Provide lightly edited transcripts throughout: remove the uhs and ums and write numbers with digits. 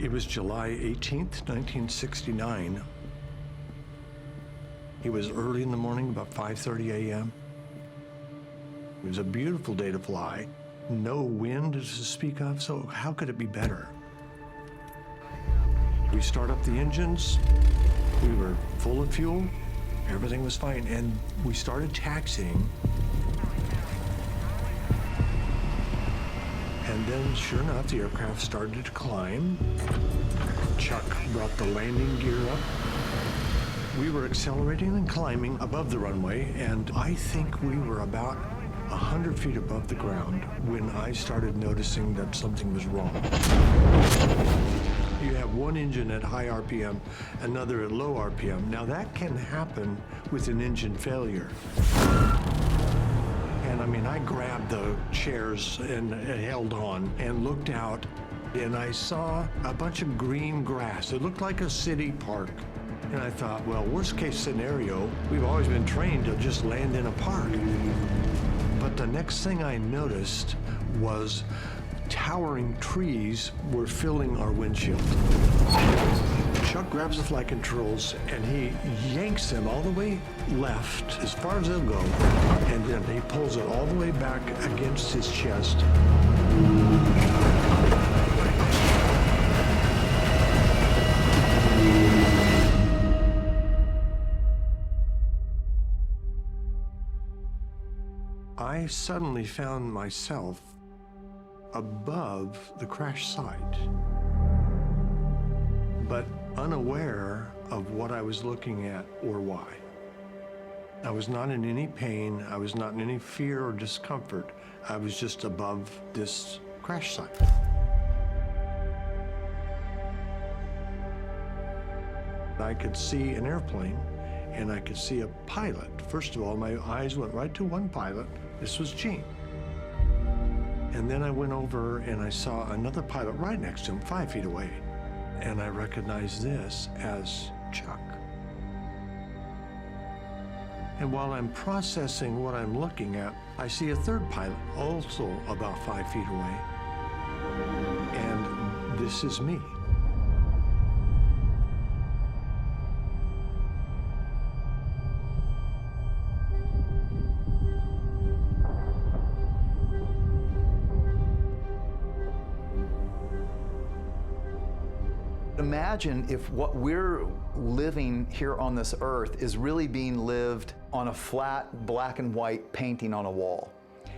It was July 18th, 1969. It was early in the morning, about 5:30 a.m. It was a beautiful day to fly. No wind to speak of, so how could it be better? We start up the engines. We were full of fuel. Everything was fine, and we started taxiing. And then, sure enough, the aircraft started to climb. Chuck brought the landing gear up. We were accelerating and climbing above the runway, and I think we were about 100 feet above the ground when I started noticing that something was wrong. You have one engine at high RPM, another at low RPM. Now that can happen with an engine failure. And I mean, I grabbed the chairs and held on and looked out, and I saw a bunch of green grass. It looked like a city park. And I thought, well, worst case scenario, we've always been trained to just land in a park. But the next thing I noticed was towering trees were filling our windshield. Chuck grabs the flight controls and he yanks them all the way left as far as they'll go, and then he pulls it all the way back against his chest. I suddenly found myself above the crash site, but unaware of what I was looking at or why. I was not in any pain. I was not in any fear or discomfort. I was just above this crash site. I could see an airplane, and I could see a pilot. First of all, my eyes went right to one pilot. This was Gene. And then I went over and I saw another pilot right next to him, 5 feet away. And I recognized this as Chuck. And while I'm processing what I'm looking at, I see a third pilot, also about 5 feet away. And this is me. Imagine if what we're living here on this earth is really being lived on a flat black and white painting on a wall.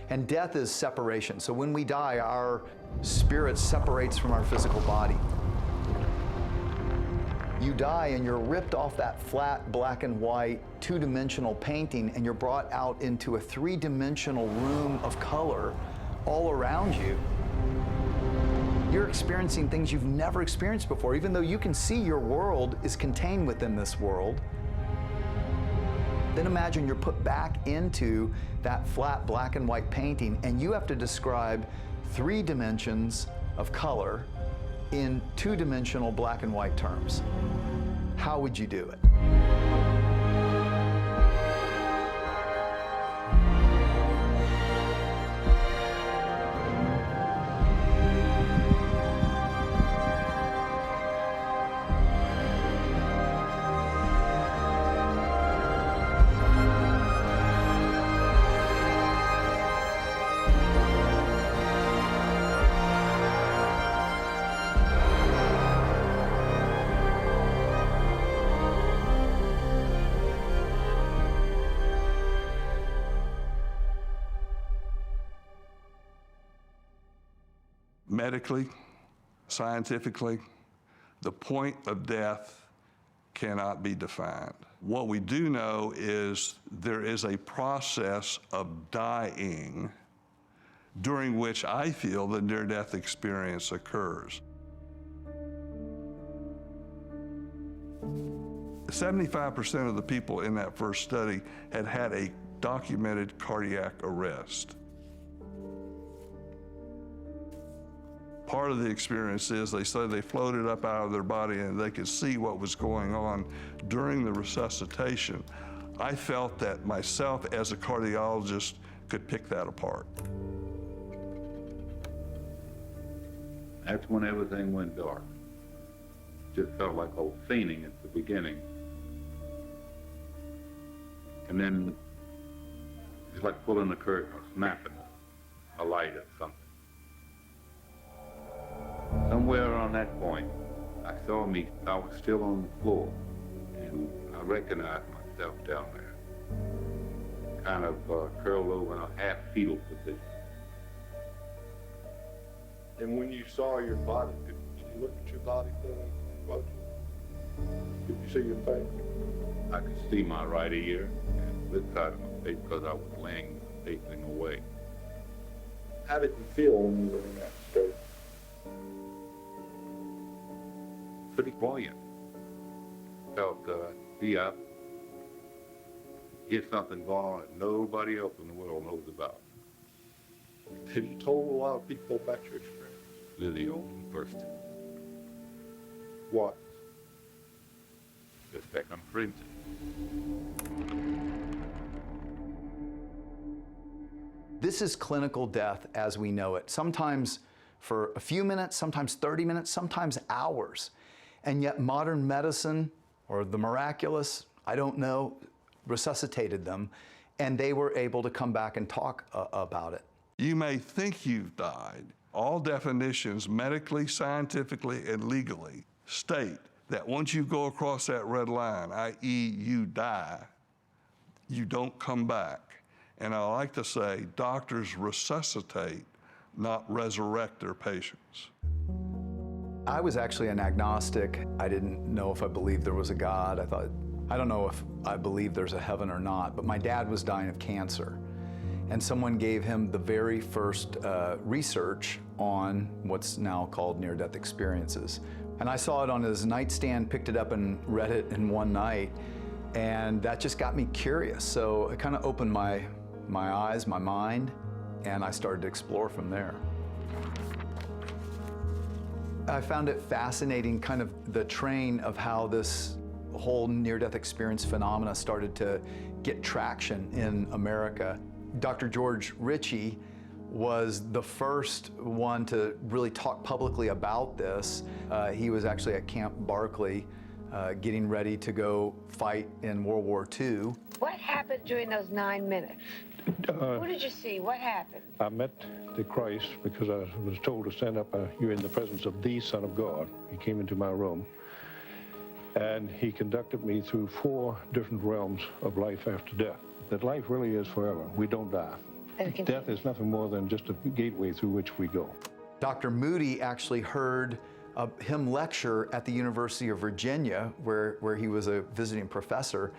And death is separation. So when we die, our spirit separates from our physical body. You die and you're ripped off that flat black and white two-dimensional painting, and you're brought out into a three-dimensional room of color all around you. You're experiencing things you've never experienced before, even though you can see your world is contained within this world. Then imagine you're put back into that flat black and white painting, and you have to describe 3 dimensions of color in 2-dimensional black and white terms. How would you do it? Medically, scientifically, the point of death cannot be defined. What we do know is there is a process of dying during which I feel the near-death experience occurs. 75% of the people in that first study had had a documented cardiac arrest. Part of the experience is they said they floated up out of their body and they could see what was going on during the resuscitation. I felt that myself as a cardiologist could pick that apart. That's when everything went dark. just felt like I was fainting at the beginning. And then it's like pulling the curtain or snapping a light or something. Somewhere around that point, I was still on the floor, and I recognized myself down there, kind of curled over in a half fetal position. And when you saw your body, did you look at your body for a moment? Did you see your face? I could see my right ear and this side of my face because I was laying facing away. How did you feel when you were in that state? Pretty buoyant. Felt be up, get something going that nobody else in the world knows about. Have you told a lot of people about your experience? Lily Olden first. What? The second printing. This is clinical death as we know it. Sometimes for a few minutes, sometimes 30 minutes, sometimes hours. And yet modern medicine, or the miraculous, I don't know, resuscitated them, and they were able to come back and talk about it. You may think you've died. All definitions, medically, scientifically, and legally, state that once you go across that red line, i.e. you die, you don't come back. And I like to say doctors resuscitate, not resurrect their patients. I was actually an agnostic. I didn't know if I believed there was a God. I don't know if I believe there's a heaven or not, but my dad was dying of cancer. And someone gave him the very first research on what's now called near-death experiences. And I saw it on his nightstand, picked it up and read it in one night, and that just got me curious. So it kind of opened my eyes, my mind, and I started to explore from there. I found it fascinating, kind of the train of how this whole near-death experience phenomena started to get traction in America. Dr. George Ritchie was the first one to really talk publicly about this. He was actually at Camp Barclay getting ready to go fight in World War II. What happened during those 9 minutes? Who did you see? What happened? I met the Christ because I was told to stand up. You're in the presence of the Son of God. He came into my room, and he conducted me through 4 different realms of life after death. That life really is forever. We don't die. Death is nothing more than just a gateway through which we go. Dr. Moody actually heard him lecture at the University of Virginia, where he was a visiting professor,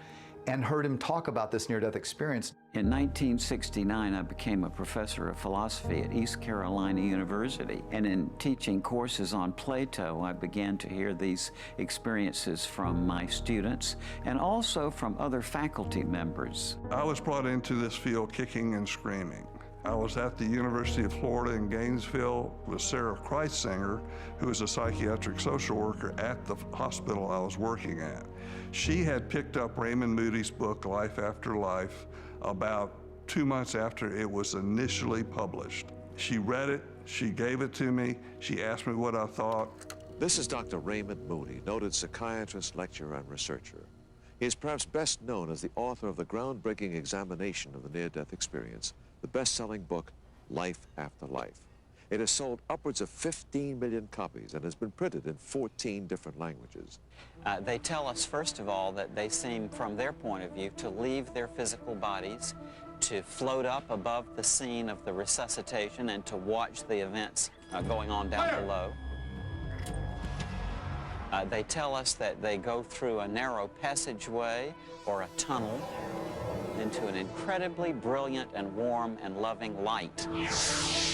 and heard him talk about this near-death experience. In 1969, I became a professor of philosophy at East Carolina University. And in teaching courses on Plato, I began to hear these experiences from my students and also from other faculty members. I was brought into this field kicking and screaming. I was at the University of Florida in Gainesville with Sarah Kreitzinger, who was a psychiatric social worker at the hospital I was working at. She had picked up Raymond Moody's book, Life After Life, about 2 months after it was initially published. She read it, she gave it to me, she asked me what I thought. This is Dr. Raymond Moody, noted psychiatrist, lecturer, and researcher. He is perhaps best known as the author of the groundbreaking examination of the near-death experience, the best-selling book, Life After Life. It has sold upwards of 15 million copies and has been printed in 14 different languages. They tell us, first of all, that they seem, from their point of view, to leave their physical bodies, to float up above the scene of the resuscitation, and to watch the events going on down below. They tell us that they go through a narrow passageway or a tunnel into an incredibly brilliant and warm and loving light.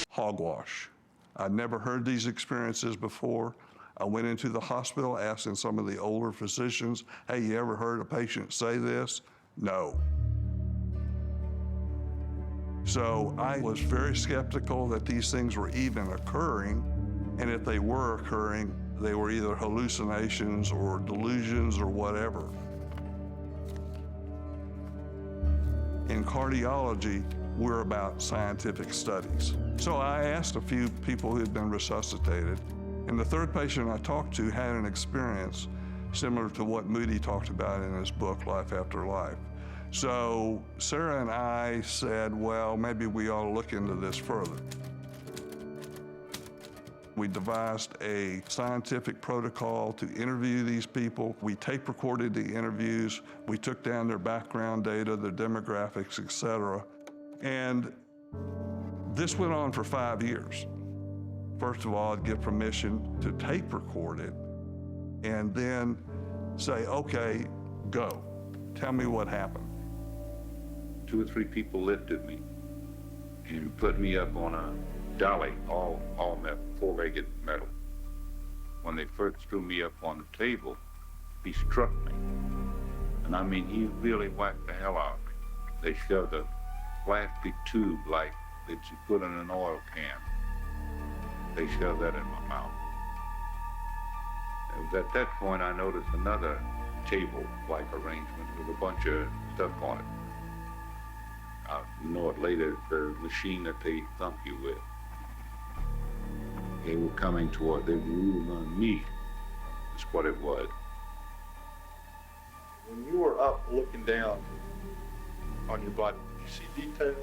Hogwash. I'd never heard these experiences before. I went into the hospital, asking some of the older physicians, hey, you ever heard a patient say this? No. So I was very skeptical that these things were even occurring, and if they were occurring, they were either hallucinations or delusions or whatever. In cardiology, we're about scientific studies. So I asked a few people who had been resuscitated, And the third patient I talked to had an experience similar to what Moody talked about in his book, Life After Life. So Sarah and I said, well, maybe we ought to look into this further. We devised a scientific protocol to interview these people. We tape recorded the interviews. We took down their background data, their demographics, et cetera. And this went on for 5 years. First of all, I'd get permission to tape record it and then say, okay, go. Tell me what happened. 2 or 3 people lifted me and put me up on a dolly, all metal, 4-legged metal. When they first threw me up on the table, he struck me. And I mean, he really whacked the hell out of me. They shoved a plastic tube like that you put in an oil can. They shoved that in my mouth. It was at that point I noticed another table-like arrangement with a bunch of stuff on it. You know it later, it's the machine that they thump you with. They were coming toward, they were moving on me, is what it was. When you were up looking down on your body, did you see details?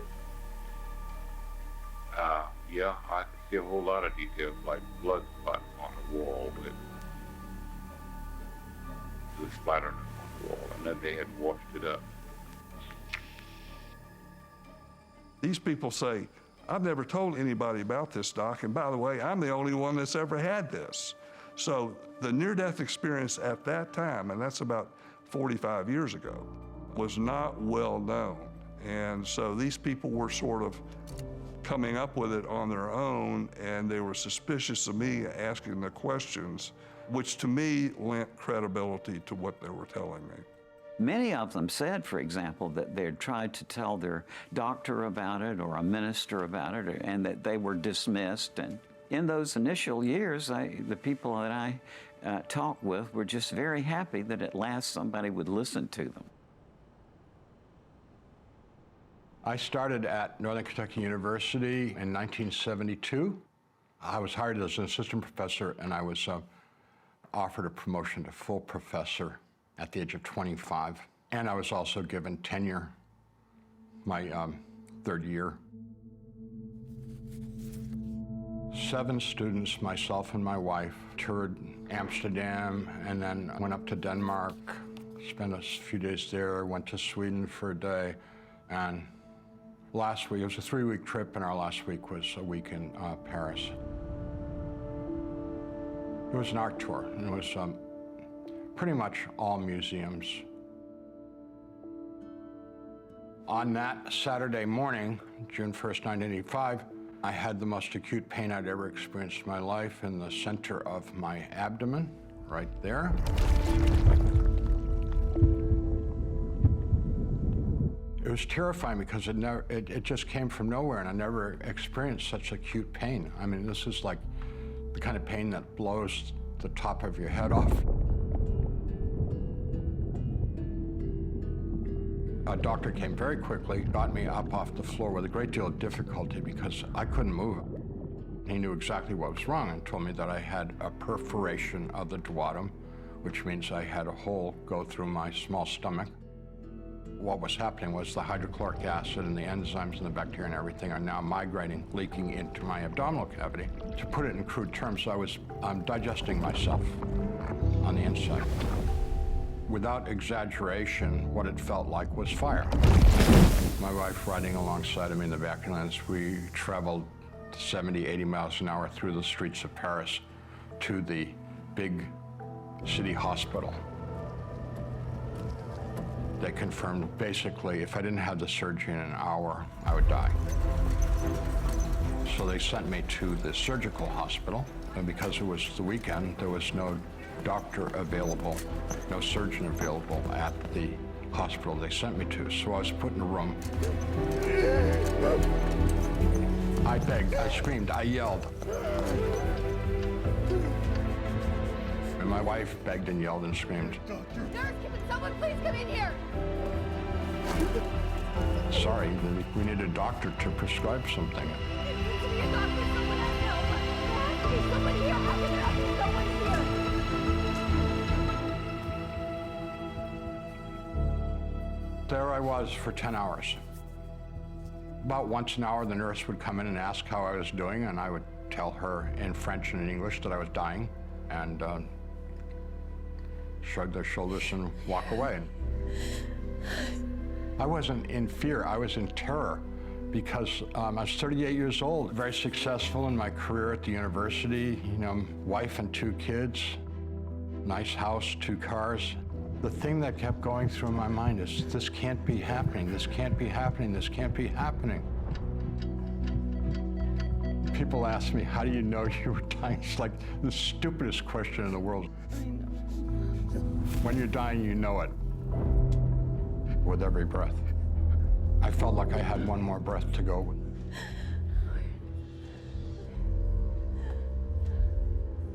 Yeah, I could see a whole lot of details, like blood spots on the wall, but it was splattered on the wall, and then they had washed it up. These people say, I've never told anybody about this, Doc, and by the way, I'm the only one that's ever had this. So the near-death experience at that time, and that's about 45 years ago, was not well known. And so these people were sort of coming up with it on their own, and they were suspicious of me asking the questions, which to me lent credibility to what they were telling me. Many of them said, for example, that they'd tried to tell their doctor about it or a minister about it, and that they were dismissed. And in those initial years, the people that I talked with were just very happy that at last somebody would listen to them. I started at Northern Kentucky University in 1972. I was hired as an assistant professor, and I was offered a promotion to full professor at the age of 25. And I was also given tenure my third year. 7 students, myself and my wife, toured Amsterdam and then went up to Denmark, spent a few days there, went to Sweden for a day, and last week, it was a 3-week trip, and our last week was a week in Paris. It was an art tour, and it was pretty much all museums. On that Saturday morning, June 1st, 1985, I had the most acute pain I'd ever experienced in my life in the center of my abdomen, right there. It was terrifying because it just came from nowhere, and I never experienced such acute pain. I mean, this is like the kind of pain that blows the top of your head off. A doctor came very quickly, got me up off the floor with a great deal of difficulty because I couldn't move. He knew exactly what was wrong and told me that I had a perforation of the duodenum, which means I had a hole go through my small stomach. What was happening was the hydrochloric acid and the enzymes and the bacteria and everything are now migrating, leaking into my abdominal cavity. To put it in crude terms, I was digesting myself on the inside. Without exaggeration, what it felt like was fire. My wife riding alongside of me in the back of the lens, we traveled 70, 80 miles an hour through the streets of Paris to the big city hospital. They confirmed basically if I didn't have the surgery in an hour, I would die. So they sent me to the surgical hospital, and because it was the weekend, there was no doctor available, no surgeon available at the hospital they sent me to. So I was put in a room. I begged, I screamed, I yelled. And my wife begged and yelled and screamed. Nurse, can someone please come in here? Sorry, we need a doctor to prescribe something. There needs to be a doctor, someone I know, but there has to be somebody here. How can there there I was for 10 hours. About once an hour, the nurse would come in and ask how I was doing, and I would tell her in French and in English that I was dying, and shrug their shoulders and walk away. I wasn't in fear, I was in terror, because I was 38 years old, very successful in my career at the university, you know, wife and 2 kids, nice house, 2 cars. The thing that kept going through my mind is, this can't be happening, this can't be happening, this can't be happening. People ask me, how do you know you were dying? It's like the stupidest question in the world. When you're dying, you know it. With every breath. I felt like I had one more breath to go.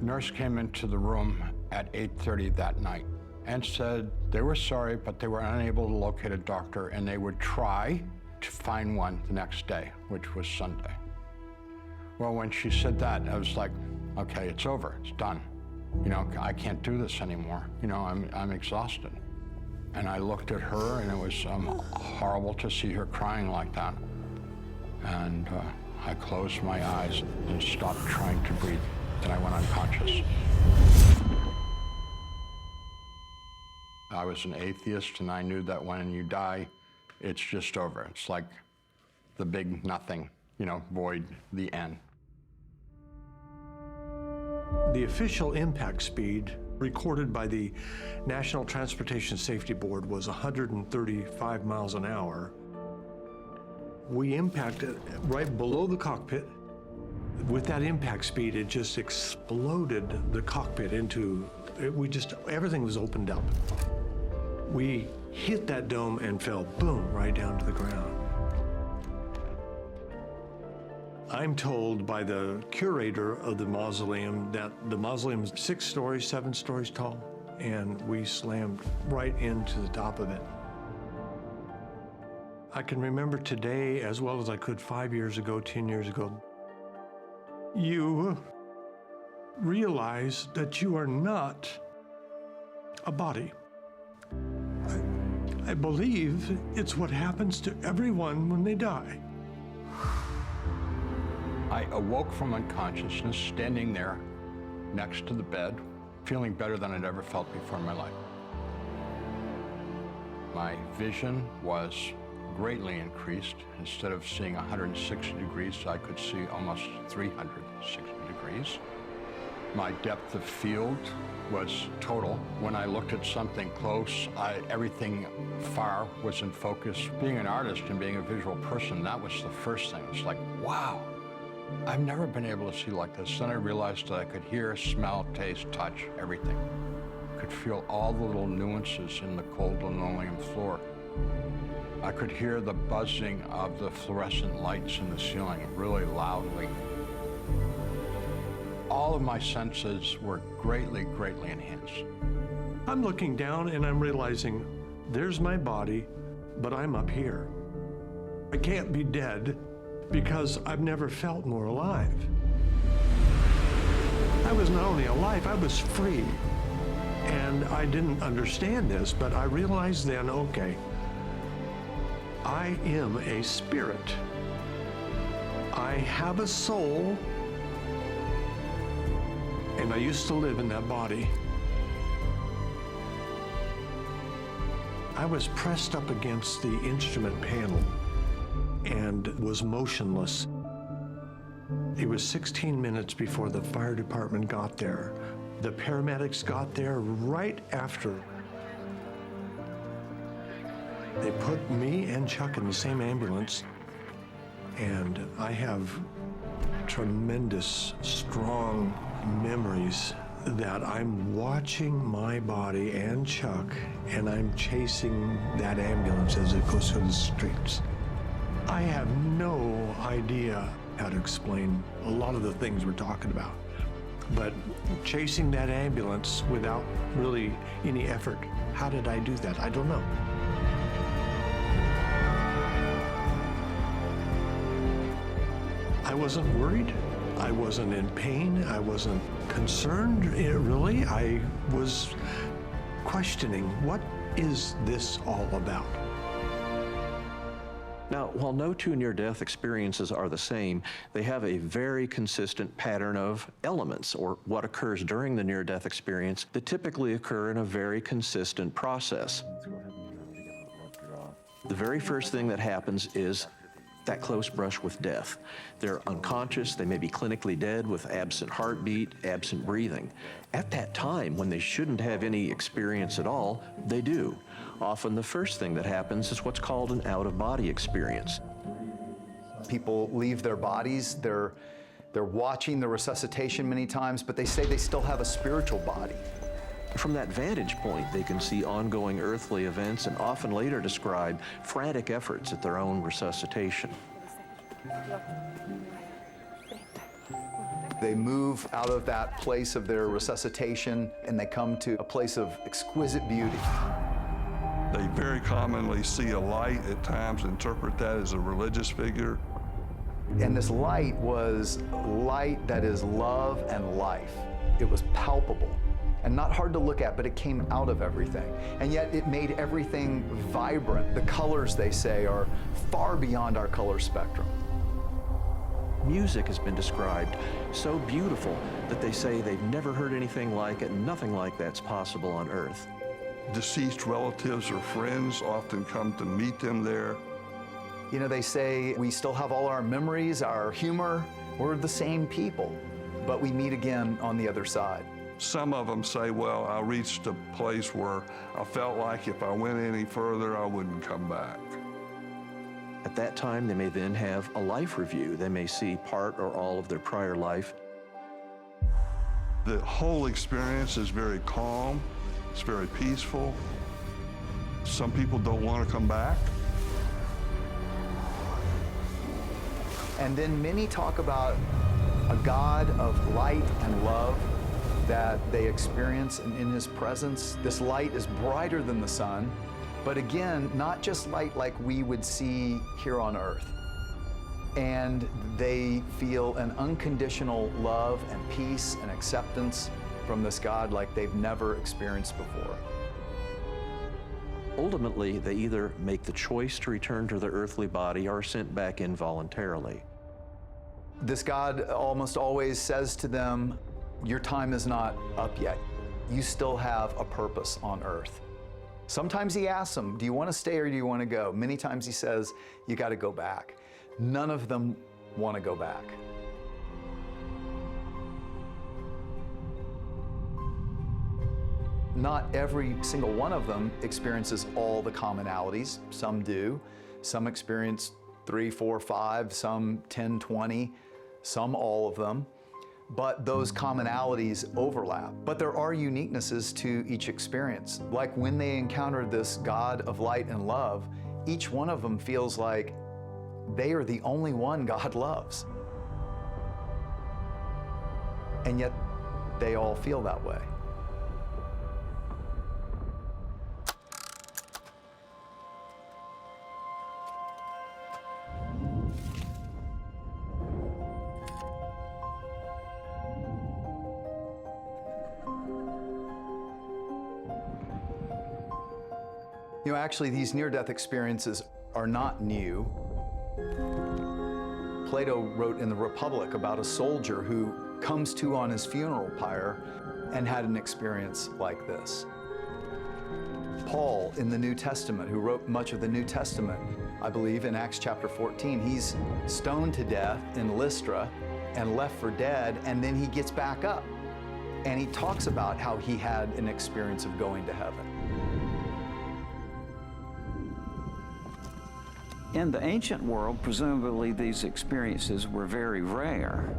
Nurse came into the room at 8:30 that night and said they were sorry, but they were unable to locate a doctor, and they would try to find one the next day, which was Sunday. Well, when she said that, I was like, okay, it's over, it's done. You know, I can't do this anymore. You know, I'm exhausted. And I looked at her, and it was horrible to see her crying like that. And I closed my eyes and stopped trying to breathe. Then I went unconscious. I was an atheist, and I knew that when you die, it's just over. It's like the big nothing, you know, void, the end. The official impact speed recorded by the National Transportation Safety Board was 135 miles an hour. We impacted right below the cockpit. With that impact speed, it just exploded the cockpit into, everything was opened up. We hit that dome and fell, boom, right down to the ground. I'm told by the curator of the mausoleum that the mausoleum is 6 stories, 7 stories tall, and we slammed right into the top of it. I can remember today as well as I could 5 years ago, 10 years ago. You realize that you are not a body. I believe it's what happens to everyone when they die. I awoke from unconsciousness, standing there next to the bed, feeling better than I'd ever felt before in my life. My vision was greatly increased. Instead of seeing 160 degrees, I could see almost 360 degrees. My depth of field was total. When I looked at something close, everything far was in focus. Being an artist and being a visual person, that was the first thing. It's like, wow, I've never been able to see like this. Then I realized that I could hear, smell, taste, touch, everything. I could feel all the little nuances in the cold linoleum floor. I could hear the buzzing of the fluorescent lights in the ceiling really loudly. All of my senses were greatly, greatly enhanced. I'm looking down and I'm realizing there's my body, but I'm up here. I can't be dead because I've never felt more alive. I was not only alive, I was free. And I didn't understand this, but I realized then, okay, I am a spirit. I have a soul, and I used to live in that body. I was pressed up against the instrument panel and was motionless. It was 16 minutes before the fire department got there. The paramedics got there right after. They put me and Chuck in the same ambulance, and I have tremendous, strong memories that I'm watching my body and Chuck, and I'm chasing that ambulance as it goes through the streets. I have no idea how to explain a lot of the things we're talking about, but chasing that ambulance without really any effort, how did I do that? I don't know. I wasn't worried. I wasn't in pain. I wasn't concerned, really. I was questioning, what is this all about? while no two near-death experiences are the same, they have a very consistent pattern of elements, or what occurs during the near-death experience, that typically occur in a very consistent process. The very first thing that happens is that close brush with death. They're unconscious, they may be clinically dead with absent heartbeat, absent breathing. At that time, when they shouldn't have any experience at all, they do. Often the first thing that happens is what's called an out-of-body experience. People leave their bodies, they're watching the resuscitation many times, but they say they still have a spiritual body. From that vantage point, they can see ongoing earthly events and often later describe frantic efforts at their own resuscitation. They move out of that place of their resuscitation and they come to a place of exquisite beauty. They very commonly see a light at times, interpret that as a religious figure. And this light was light that is love and life. It was palpable and not hard to look at, but it came out of everything. And yet it made everything vibrant. The colors, they say, are far beyond our color spectrum. Music has been described so beautiful that they say they've never heard anything like it, nothing like that's possible on Earth. Deceased relatives or friends often come to meet them there. You know, they say we still have all our memories, our humor. We're the same people, but we meet again on the other side. Some of them say, well, I reached a place where I felt like if I went any further, I wouldn't come back. At that time, they may then have a life review. They may see part or all of their prior life. The whole experience is very calm. It's very peaceful. Some people don't want to come back. And then many talk about a God of light and love that they experience in His presence. This light is brighter than the sun, but again, not just light like we would see here on earth. And they feel an unconditional love and peace and acceptance from this God like they've never experienced before. Ultimately, they either make the choice to return to their earthly body or are sent back involuntarily. This God almost always says to them, your time is not up yet. You still have a purpose on earth. Sometimes He asks them, do you want to stay or do you want to go? Many times He says, you got to go back. None of them want to go back. Not every single one of them experiences all the commonalities. Some do. Some experience 3, 4, 5, some 10, 20, some all of them. But those commonalities overlap. But there are uniquenesses to each experience. Like when they encounter this God of light and love, each one of them feels like they are the only one God loves. And yet they all feel that way. You know, actually, these near-death experiences are not new. Plato wrote in the Republic about a soldier who comes to on his funeral pyre and had an experience like this. Paul in the New Testament, who wrote much of the New Testament, I believe in Acts chapter 14, he's stoned to death in Lystra and left for dead, and then he gets back up. And he talks about how he had an experience of going to heaven. In the ancient world, presumably these experiences were very rare.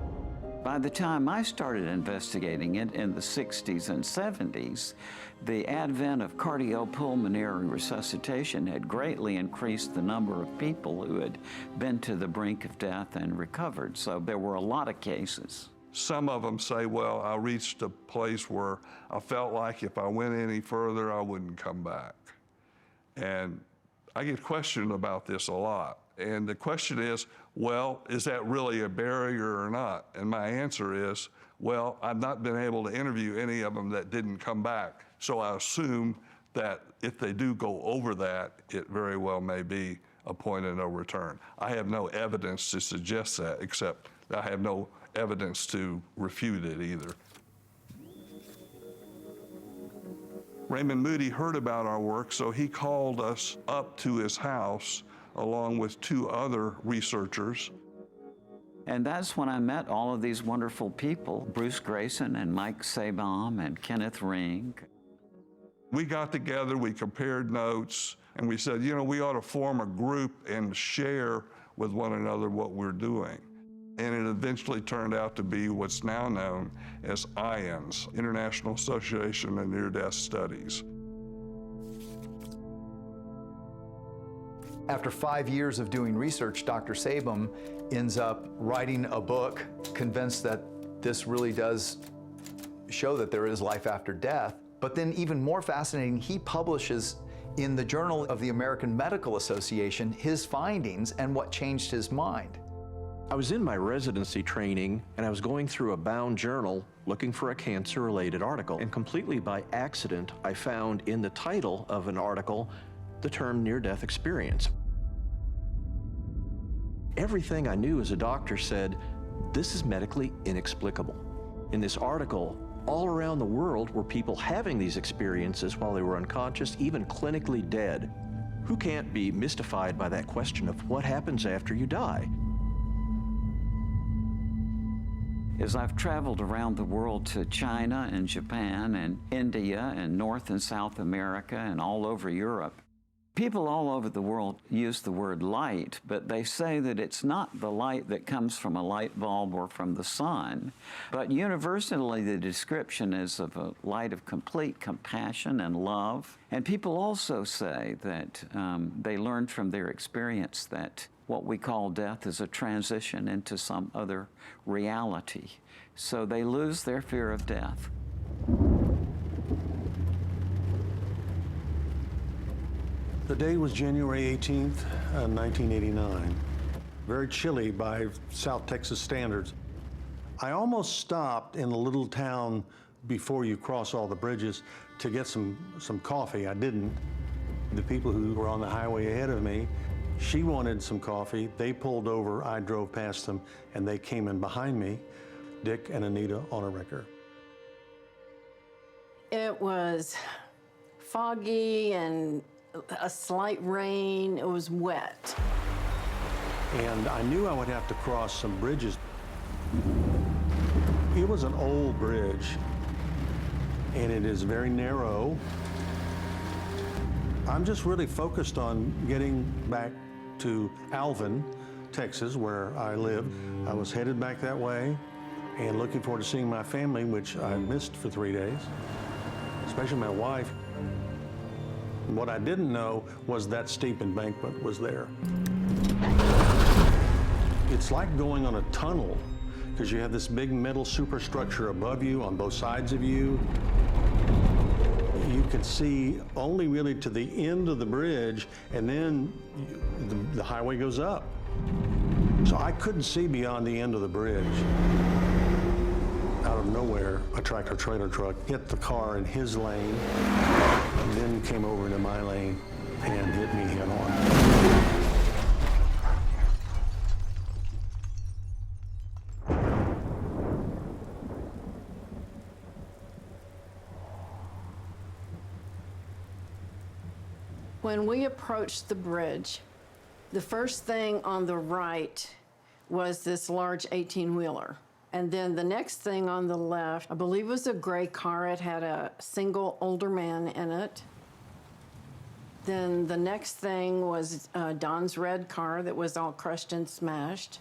By the time I started investigating it in the 60s and 70s, the advent of cardiopulmonary resuscitation had greatly increased the number of people who had been to the brink of death and recovered. So there were a lot of cases. Some of them say, well, I reached a place where I felt like if I went any further, I wouldn't come back. And I get questioned about this a lot. And the question is, well, is that really a barrier or not? And my answer is, well, I've not been able to interview any of them that didn't come back. So I assume that if they do go over that, it very well may be a point of no return. I have no evidence to suggest that, except I have no evidence to refute it either. Raymond Moody heard about our work, so he called us up to his house along with 2 other researchers. And that's when I met all of these wonderful people, Bruce Grayson and Mike Sabom and Kenneth Ring. We got together, we compared notes, and we said, you know, we ought to form a group and share with one another what we're doing. And it eventually turned out to be what's now known as IANS, International Association of Near-Death Studies. After 5 years of doing research, Dr. Sabom ends up writing a book, convinced that this really does show that there is life after death. But then even more fascinating, he publishes in the Journal of the American Medical Association his findings and what changed his mind. I was in my residency training and I was going through a bound journal looking for a cancer-related article, and completely by accident I found in the title of an article the term near-death experience. Everything I knew as a doctor said, this is medically inexplicable. In this article, all around the world were people having these experiences while they were unconscious, even clinically dead. Who can't be mystified by that question of what happens after you die? As I've traveled around the world to China and Japan and India and North and South America and all over Europe, people all over the world use the word light, but they say that it's not the light that comes from a light bulb or from the sun. But universally, the description is of a light of complete compassion and love. And people also say that they learned from their experience that what we call death is a transition into some other reality. So they lose their fear of death. The day was January 18th, 1989. Very chilly by South Texas standards. I almost stopped in a little town before you cross all the bridges to get some coffee. I didn't. The people who were on the highway ahead of me, she wanted some coffee. They pulled over, I drove past them, and they came in behind me, Dick and Anita on a wrecker. It was foggy and a slight rain. It was wet. And I knew I would have to cross some bridges. It was an old bridge, and it is very narrow. I'm just really focused on getting back to Alvin, Texas, where I live. I was headed back that way and looking forward to seeing my family, which I missed for 3 days, especially my wife. What I didn't know was that steep embankment was there. It's like going on a tunnel, because you have this big metal superstructure above you, on both sides of you. You can see only really to the end of the bridge, and then the highway goes up. So I couldn't see beyond the end of the bridge. Out of nowhere, a tractor-trailer truck hit the car in his lane, and then came over into my lane and hit me head-on. When we approached the bridge, the first thing on the right was this large 18-wheeler. And then the next thing on the left, I believe was a gray car. It had a single older man in it. Then the next thing was Don's red car that was all crushed and smashed.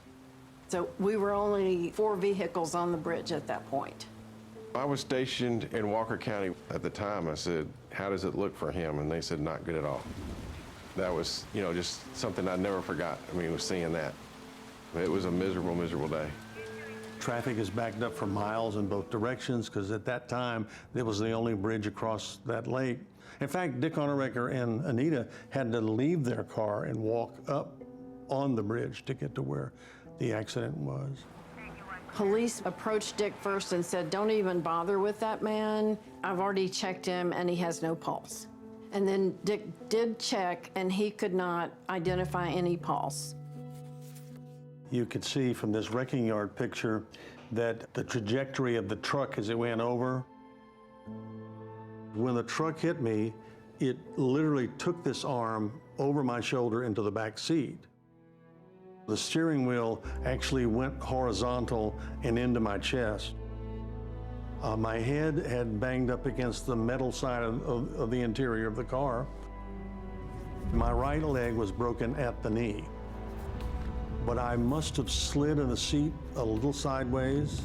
So we were only 4 vehicles on the bridge at that point. I was stationed in Walker County at the time. I said, how does it look for him? And they said, not good at all. That was, just something I never forgot. I mean, was seeing that. It was a miserable, miserable day. Traffic is backed up for miles in both directions, because at that time, it was the only bridge across that lake. In fact, Dick Onerrecker and Anita had to leave their car and walk up on the bridge to get to where the accident was. Police approached Dick first and said, don't even bother with that man. I've already checked him and he has no pulse. And then Dick did check, and he could not identify any pulse. You could see from this wrecking yard picture that the trajectory of the truck as it went over. When the truck hit me, it literally took this arm over my shoulder into the back seat. The steering wheel actually went horizontal and into my chest. My head had banged up against the metal side of the interior of the car. My right leg was broken at the knee. But I must have slid in the seat a little sideways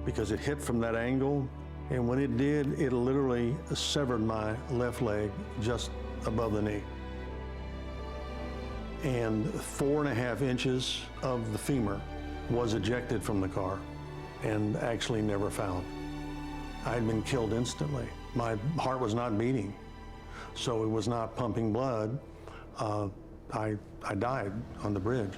because it hit from that angle. And when it did, it literally severed my left leg just above the knee. And 4.5 inches of the femur was ejected from the car and actually never found. I had been killed instantly. My heart was not beating, so it was not pumping blood. I died on the bridge.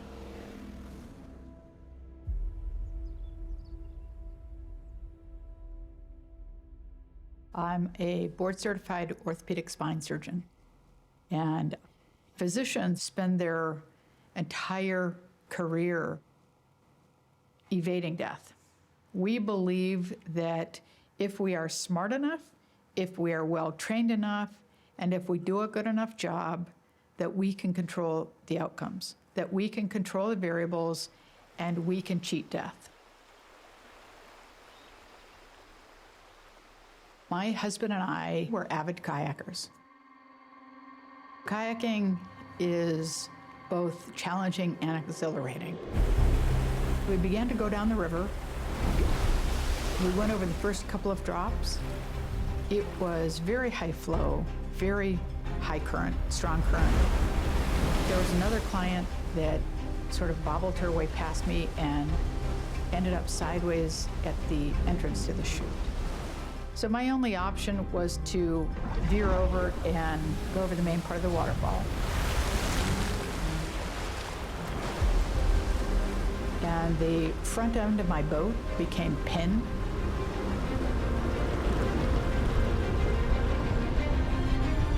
I'm a board-certified orthopedic spine surgeon, and physicians spend their entire career evading death. We believe that if we are smart enough, if we are well-trained enough, and if we do a good enough job, that we can control the outcomes, that we can control the variables, and we can cheat death. My husband and I were avid kayakers. Kayaking is both challenging and exhilarating. We began to go down the river. We went over the first couple of drops. It was very high flow, very high current, strong current. There was another client that sort of bobbled her way past me and ended up sideways at the entrance to the chute. So my only option was to veer over and go over the main part of the waterfall. And the front end of my boat became pinned.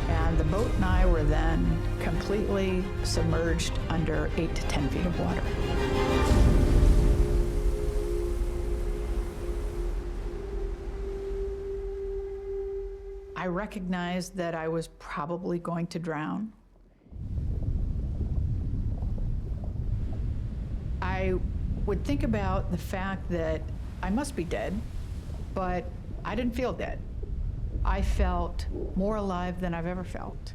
And the boat and I were then completely submerged under 8 to 10 feet of water. I recognized that I was probably going to drown. I would think about the fact that I must be dead, but I didn't feel dead. I felt more alive than I've ever felt.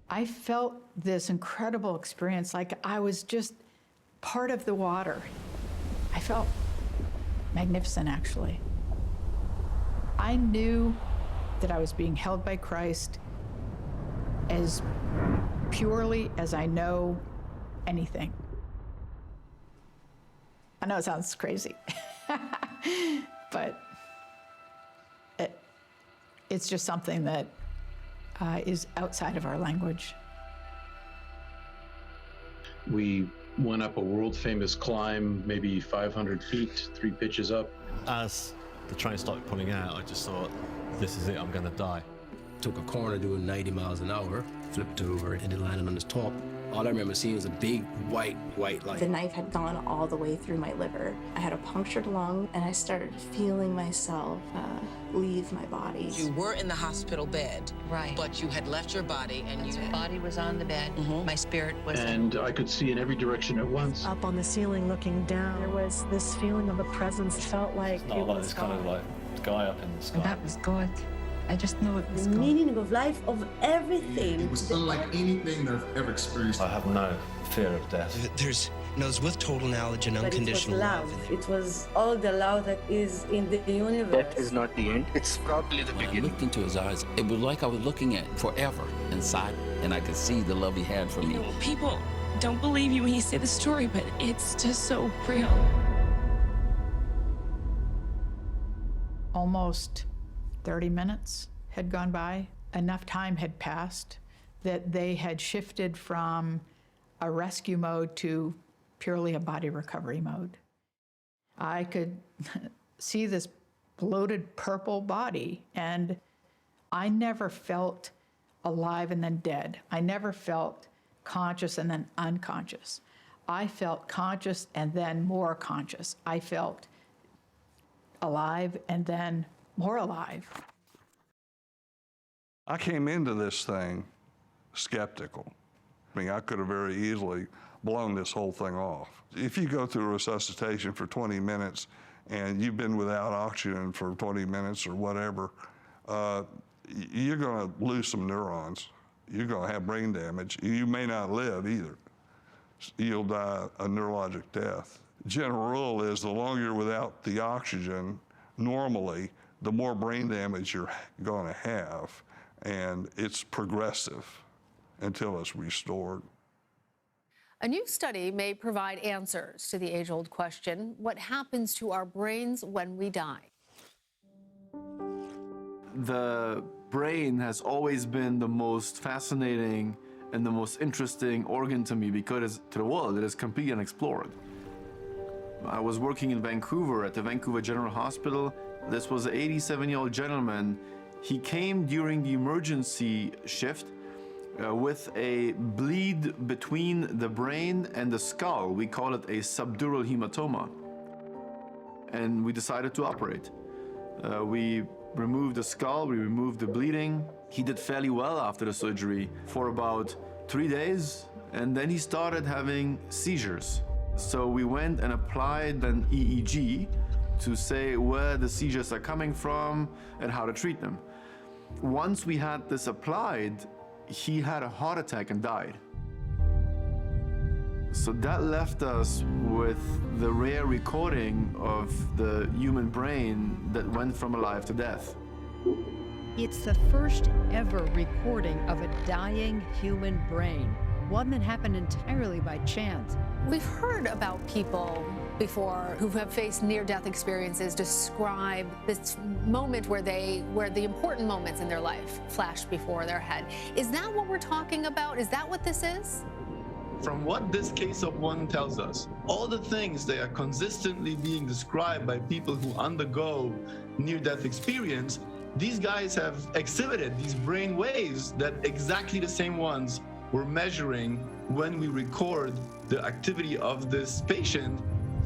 I felt this incredible experience, like I was just part of the water. I felt magnificent, actually. I knew that I was being held by Christ as purely as I know anything. I know it sounds crazy, but it's just something that is outside of our language. We went up a world-famous climb, maybe 500 feet, 3 pitches up. As the train started pulling out, I just thought, this is it, I'm gonna die. Took a corner doing 90 miles an hour, flipped over, and then landed on his top. All I remember seeing was a big white light. The knife had gone all the way through my liver. I had a punctured lung, and I started feeling myself leave my body. You were in the hospital bed, right? But you had left your body, and your body was on the bed. My spirit was. And I could see in every direction at once. Up on the ceiling, looking down, there was this feeling of a presence. It felt like it's not like this kind of like guy up in the sky. And that was God. I just know it was the God. Meaning of life, of everything. It was unlike anything that I've ever experienced. I have no fear of death. There's with total knowledge and unconditional love. It was all the love that is in the universe. Death is not the end. It's probably the beginning. I looked into his eyes. It was like I was looking at forever inside, and I could see the love he had for me. People don't believe you when you say the story, but it's just so real. Almost 30 minutes had gone by. Enough time had passed that they had shifted from a rescue mode to purely a body recovery mode. I could see this bloated purple body, and I never felt alive and then dead. I never felt conscious and then unconscious. I felt conscious and then more conscious. I felt alive and then more alive. I came into this thing skeptical. I mean, I could have very easily blown this whole thing off. If you go through resuscitation for 20 minutes and you've been without oxygen for 20 minutes or whatever, you're going to lose some neurons. You're going to have brain damage. You may not live either. You'll die a neurologic death. General rule is the longer you're without the oxygen, normally, the more brain damage you're going to have, and it's progressive until it's restored. A new study may provide answers to the age-old question, what happens to our brains when we die? The brain has always been the most fascinating and the most interesting organ to me because to the world it is completely unexplored. I was working in Vancouver at the Vancouver General Hospital. This was an 87-year-old gentleman. He came during the emergency shift with a bleed between the brain and the skull. We call it a subdural hematoma. And we decided to operate. We removed the skull, we removed the bleeding. He did fairly well after the surgery for about 3 days, and then he started having seizures. So we went and applied an EEG to say where the seizures are coming from and how to treat them. Once we had this applied, he had a heart attack and died. So that left us with the rare recording of the human brain that went from alive to death. It's the first ever recording of a dying human brain, one that happened entirely by chance. We've heard about people before who have faced near-death experiences describe this moment where the important moments in their life flash before their head. Is that what we're talking about? Is that what this is? From what this case of one tells us, all the things that are consistently being described by people who undergo near-death experience, these guys have exhibited these brain waves that exactly the same ones we're measuring when we record the activity of this patient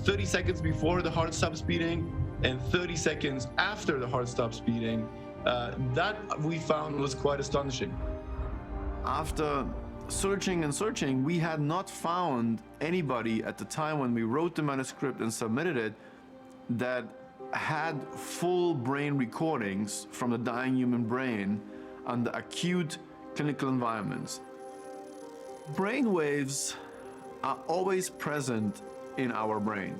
30 seconds before the heart stops beating and 30 seconds after the heart stops beating. That we found was quite astonishing. After searching and searching, we had not found anybody at the time when we wrote the manuscript and submitted it that had full brain recordings from the dying human brain under acute clinical environments. Brain waves are always present in our brain.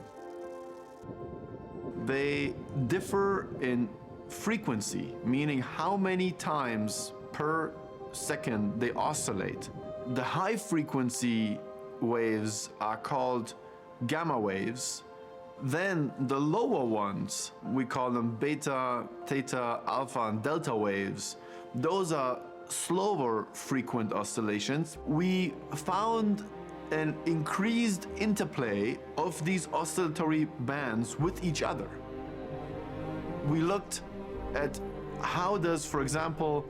They differ in frequency, meaning how many times per second they oscillate. The high frequency waves are called gamma waves. Then the lower ones, we call them beta, theta, alpha, and delta waves. Those are slower frequent oscillations. We found an increased interplay of these oscillatory bands with each other. We looked at how does, for example,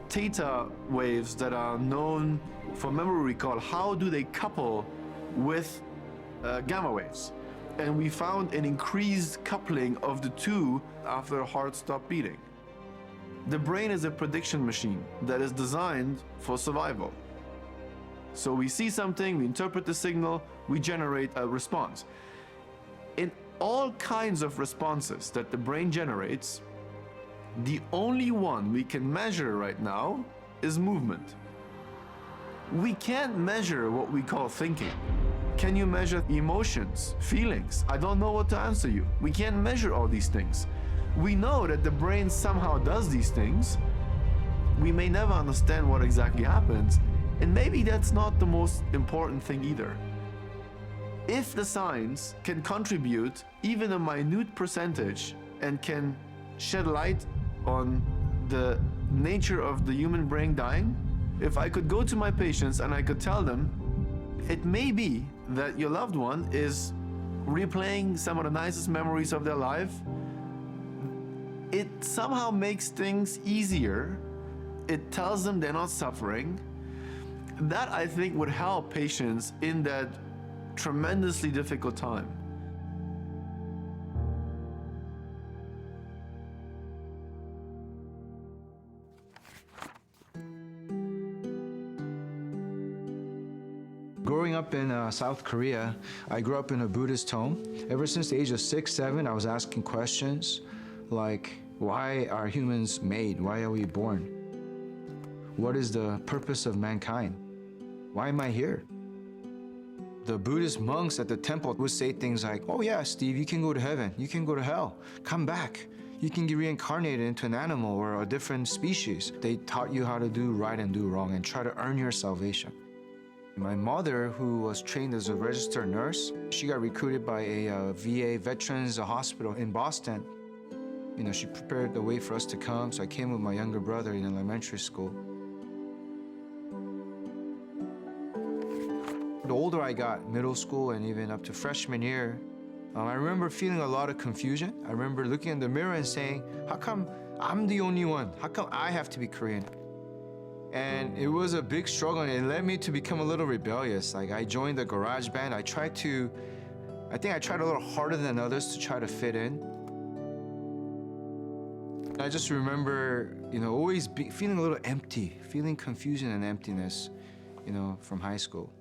theta waves that are known for memory recall, how do they couple with gamma waves? And we found an increased coupling of the two after the heart stopped beating. The brain is a prediction machine that is designed for survival. So we see something, we interpret the signal, we generate a response. In all kinds of responses that the brain generates, the only one we can measure right now is movement. We can't measure what we call thinking. Can you measure emotions, feelings? I don't know what to answer you. We can't measure all these things. We know that the brain somehow does these things. We may never understand what exactly happens, and maybe that's not the most important thing either. If the science can contribute even a minute percentage and can shed light on the nature of the human brain dying, if I could go to my patients and I could tell them, it may be that your loved one is replaying some of the nicest memories of their life. it somehow makes things easier. It tells them they're not suffering. That, I think, would help patients in that tremendously difficult time. Growing up in South Korea, I grew up in a Buddhist home. Ever since the age of 6, 7, I was asking questions like, why are humans made? Why are we born? What is the purpose of mankind? Why am I here? The Buddhist monks at the temple would say things like, oh yeah, Steve, you can go to heaven, you can go to hell, come back. You can get reincarnated into an animal or a different species. They taught you how to do right and do wrong and try to earn your salvation. My mother, who was trained as a registered nurse, she got recruited by a VA Veterans Hospital in Boston. You know, she prepared the way for us to come, so I came with my younger brother in elementary school. The older I got, middle school and even up to freshman year, I remember feeling a lot of confusion. I remember looking in the mirror and saying, how come I'm the only one? How come I have to be Korean? And it was a big struggle, and it led me to become a little rebellious. Like, I joined the garage band. I think I tried a little harder than others to try to fit in. I just remember, you know, always feeling a little empty, feeling confusion and emptiness, you know, from high school.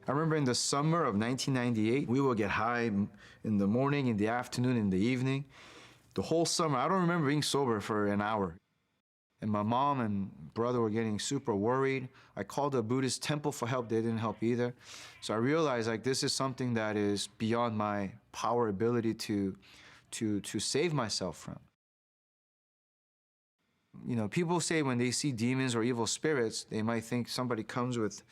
I remember in the summer of 1998, we would get high in the morning, in the afternoon, in the evening. The whole summer, I don't remember being sober for an hour. And my mom and brother were getting super worried. I called the Buddhist temple for help. They didn't help either. So I realized, like, this is something that is beyond my power, ability to save myself from. You know, people say when they see demons or evil spirits, they might think somebody comes with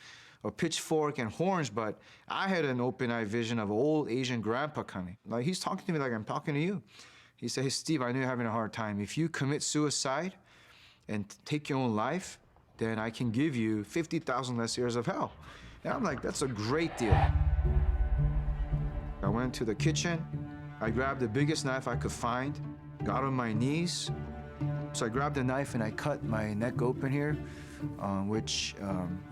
a pitchfork and horns, but I had an open-eye vision of an old Asian grandpa coming. Like, he's talking to me like I'm talking to you. He said, hey, Steve, I know you're having a hard time. If you commit suicide and take your own life, then I can give you 50,000 less years of hell. And I'm like, that's a great deal. I went to the kitchen. I grabbed the biggest knife I could find, got on my knees. So I grabbed the knife and I cut my neck open here, which,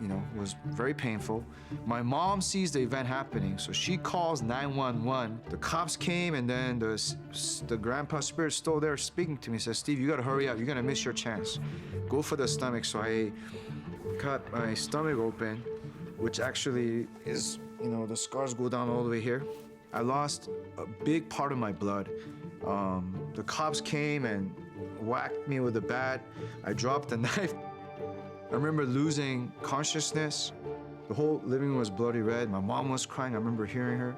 you know, was very painful. My mom sees the event happening, so she calls 911. The cops came, and then the grandpa spirit still there speaking to me, says, Steve, you gotta hurry up, you're gonna miss your chance. Go for the stomach. So I cut my stomach open, which actually is, you know, the scars go down all the way here. I lost a big part of my blood. The cops came and whacked me with a bat. I dropped the knife. I remember losing consciousness. The whole living room was bloody red. My mom was crying. I remember hearing her.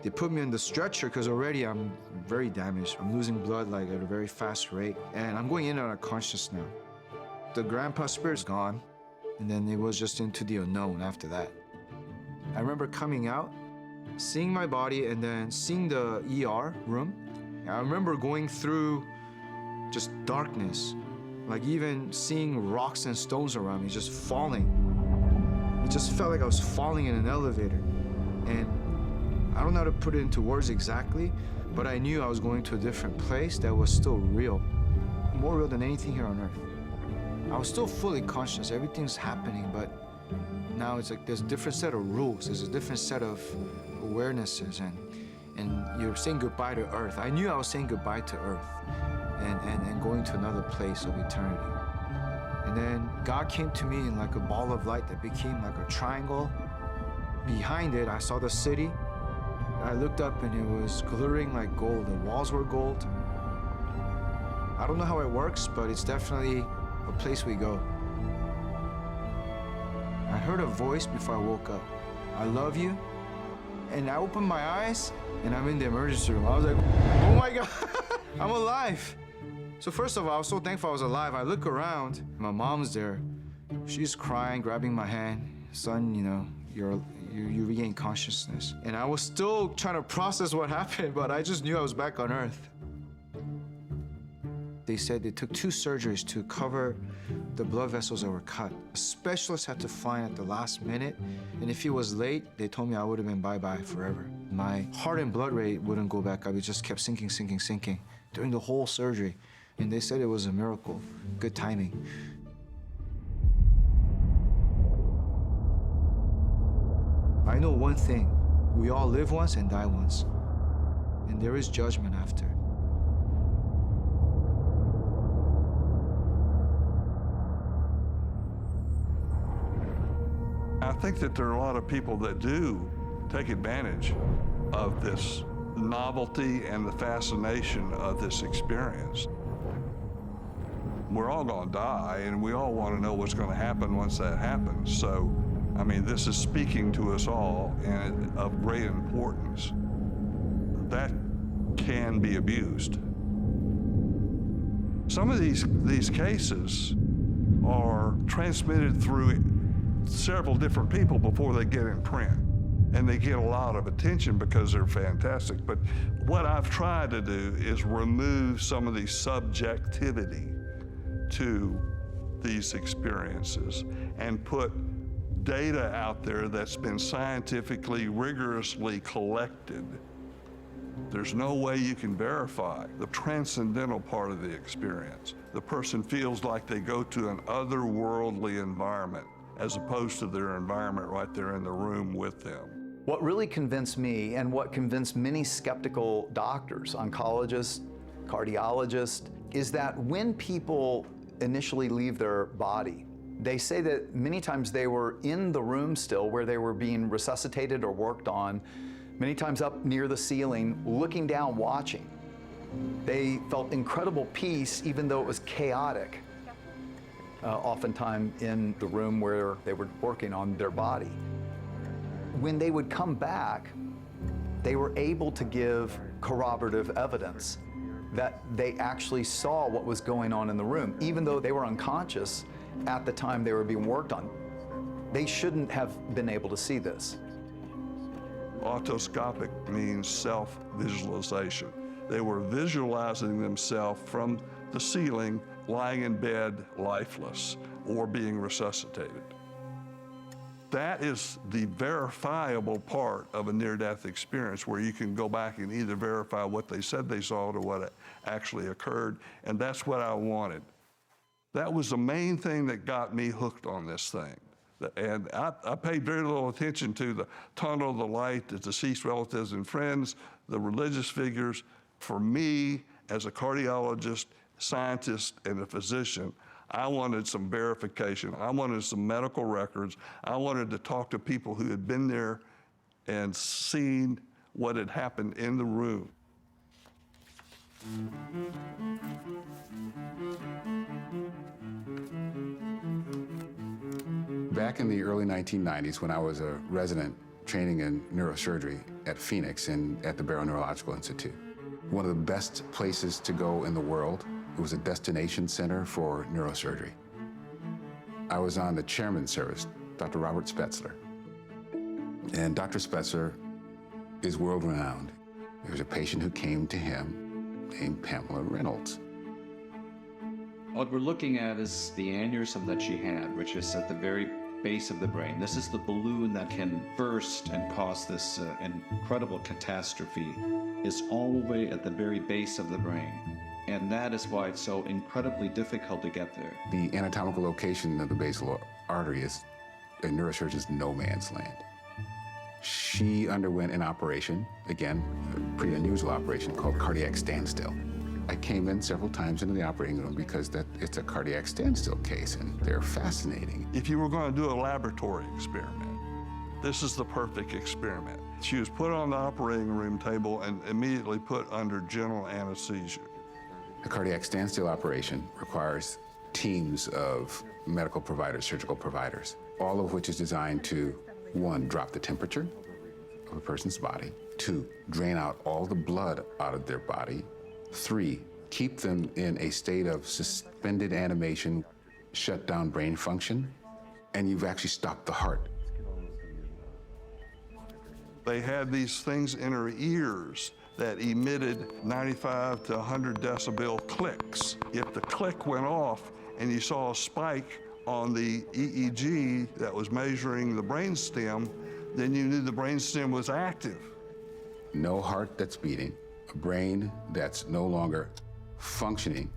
They put me in the stretcher because already I'm very damaged. I'm losing blood like at a very fast rate. And I'm going in and out of consciousness now. The grandpa spirit's gone. And then it was just into the unknown after that. I remember coming out, seeing my body, and then seeing the ER room. I remember going through just darkness, like even seeing rocks and stones around me, just falling. It just felt like I was falling in an elevator. And I don't know how to put it into words exactly, but I knew I was going to a different place that was still real, more real than anything here on earth. I was still fully conscious, everything's happening, but now it's like there's a different set of rules, there's a different set of awarenesses, and you're saying goodbye to earth. I knew I was saying goodbye to earth and going to another place of eternity. And then God came to me in like a ball of light that became like a triangle. Behind it, I saw the city. I looked up and it was glittering like gold. The walls were gold. I don't know how it works, but it's definitely a place we go. I heard a voice before I woke up. I love you. And I opened my eyes and I'm in the emergency room. I was like, oh my God, I'm alive. So first of all, I was so thankful I was alive. I look around, my mom's there. She's crying, grabbing my hand. Son, you know, you regain consciousness. And I was still trying to process what happened, but I just knew I was back on earth. They said they took 2 surgeries to cover the blood vessels that were cut. A specialist had to find at the last minute, and if he was late, they told me I would have been bye-bye forever. My heart and blood rate wouldn't go back up. It just kept sinking, sinking, sinking during the whole surgery. And they said it was a miracle. Good timing. I know one thing. We all live once and die once. And there is judgment after. I think that there are a lot of people that do take advantage of this novelty and the fascination of this experience. We're all going to die, and we all want to know what's going to happen once that happens. So, I mean, this is speaking to us all and of great importance. That can be abused. Some of these cases are transmitted through several different people before they get in print. And they get a lot of attention because they're fantastic. But what I've tried to do is remove some of the subjectivity to these experiences and put data out there that's been scientifically, rigorously collected. There's no way you can verify the transcendental part of the experience. The person feels like they go to an otherworldly environment as opposed to their environment right there in the room with them. What really convinced me, and what convinced many skeptical doctors, oncologists, cardiologists, is that when people initially leave their body, they say that many times they were in the room still where they were being resuscitated or worked on, many times up near the ceiling, looking down, watching. They felt incredible peace even though it was chaotic, oftentimes in the room where they were working on their body. When they would come back, they were able to give corroborative evidence that they actually saw what was going on in the room, even though they were unconscious at the time they were being worked on. They shouldn't have been able to see this. Autoscopic means self-visualization. They were visualizing themselves from the ceiling, lying in bed, lifeless, or being resuscitated. That is the verifiable part of a near-death experience, where you can go back and either verify what they said they saw or what actually occurred, and that's what I wanted. That was the main thing that got me hooked on this thing. And I paid very little attention to the tunnel, the light, the deceased relatives and friends, the religious figures. For me, as a cardiologist, scientist, and a physician, I wanted some verification. I wanted some medical records. I wanted to talk to people who had been there and seen what had happened in the room. Back in the early 1990s, when I was a resident training in neurosurgery at Phoenix and at the Barrow Neurological Institute, one of the best places to go in the world, it was a destination center for neurosurgery. I was on the chairman's service, Dr. Robert Spetzler. And Dr. Spetzler is world-renowned. There was a patient who came to him named Pamela Reynolds. What we're looking at is the aneurysm that she had, which is at the very base of the brain. This is the balloon that can burst and cause this incredible catastrophe. It's all the way at the very base of the brain. And that is why it's so incredibly difficult to get there. The anatomical location of the basal artery is a neurosurgeon's no man's land. She underwent an operation, again, a pretty unusual operation called cardiac standstill. I came in several times into the operating room because it's a cardiac standstill case, and they're fascinating. If you were going to do a laboratory experiment, this is the perfect experiment. She was put on the operating room table and immediately put under general anesthesia. A cardiac standstill operation requires teams of medical providers, surgical providers, all of which is designed to, 1, drop the temperature of a person's body, 2, drain out all the blood out of their body, 3, keep them in a state of suspended animation, shut down brain function, and you've actually stopped the heart. They had these things in her ears that emitted 95 to 100 decibel clicks. If the click went off and you saw a spike on the EEG that was measuring the brainstem, then you knew the brainstem was active. No heart that's beating, a brain that's no longer functioning.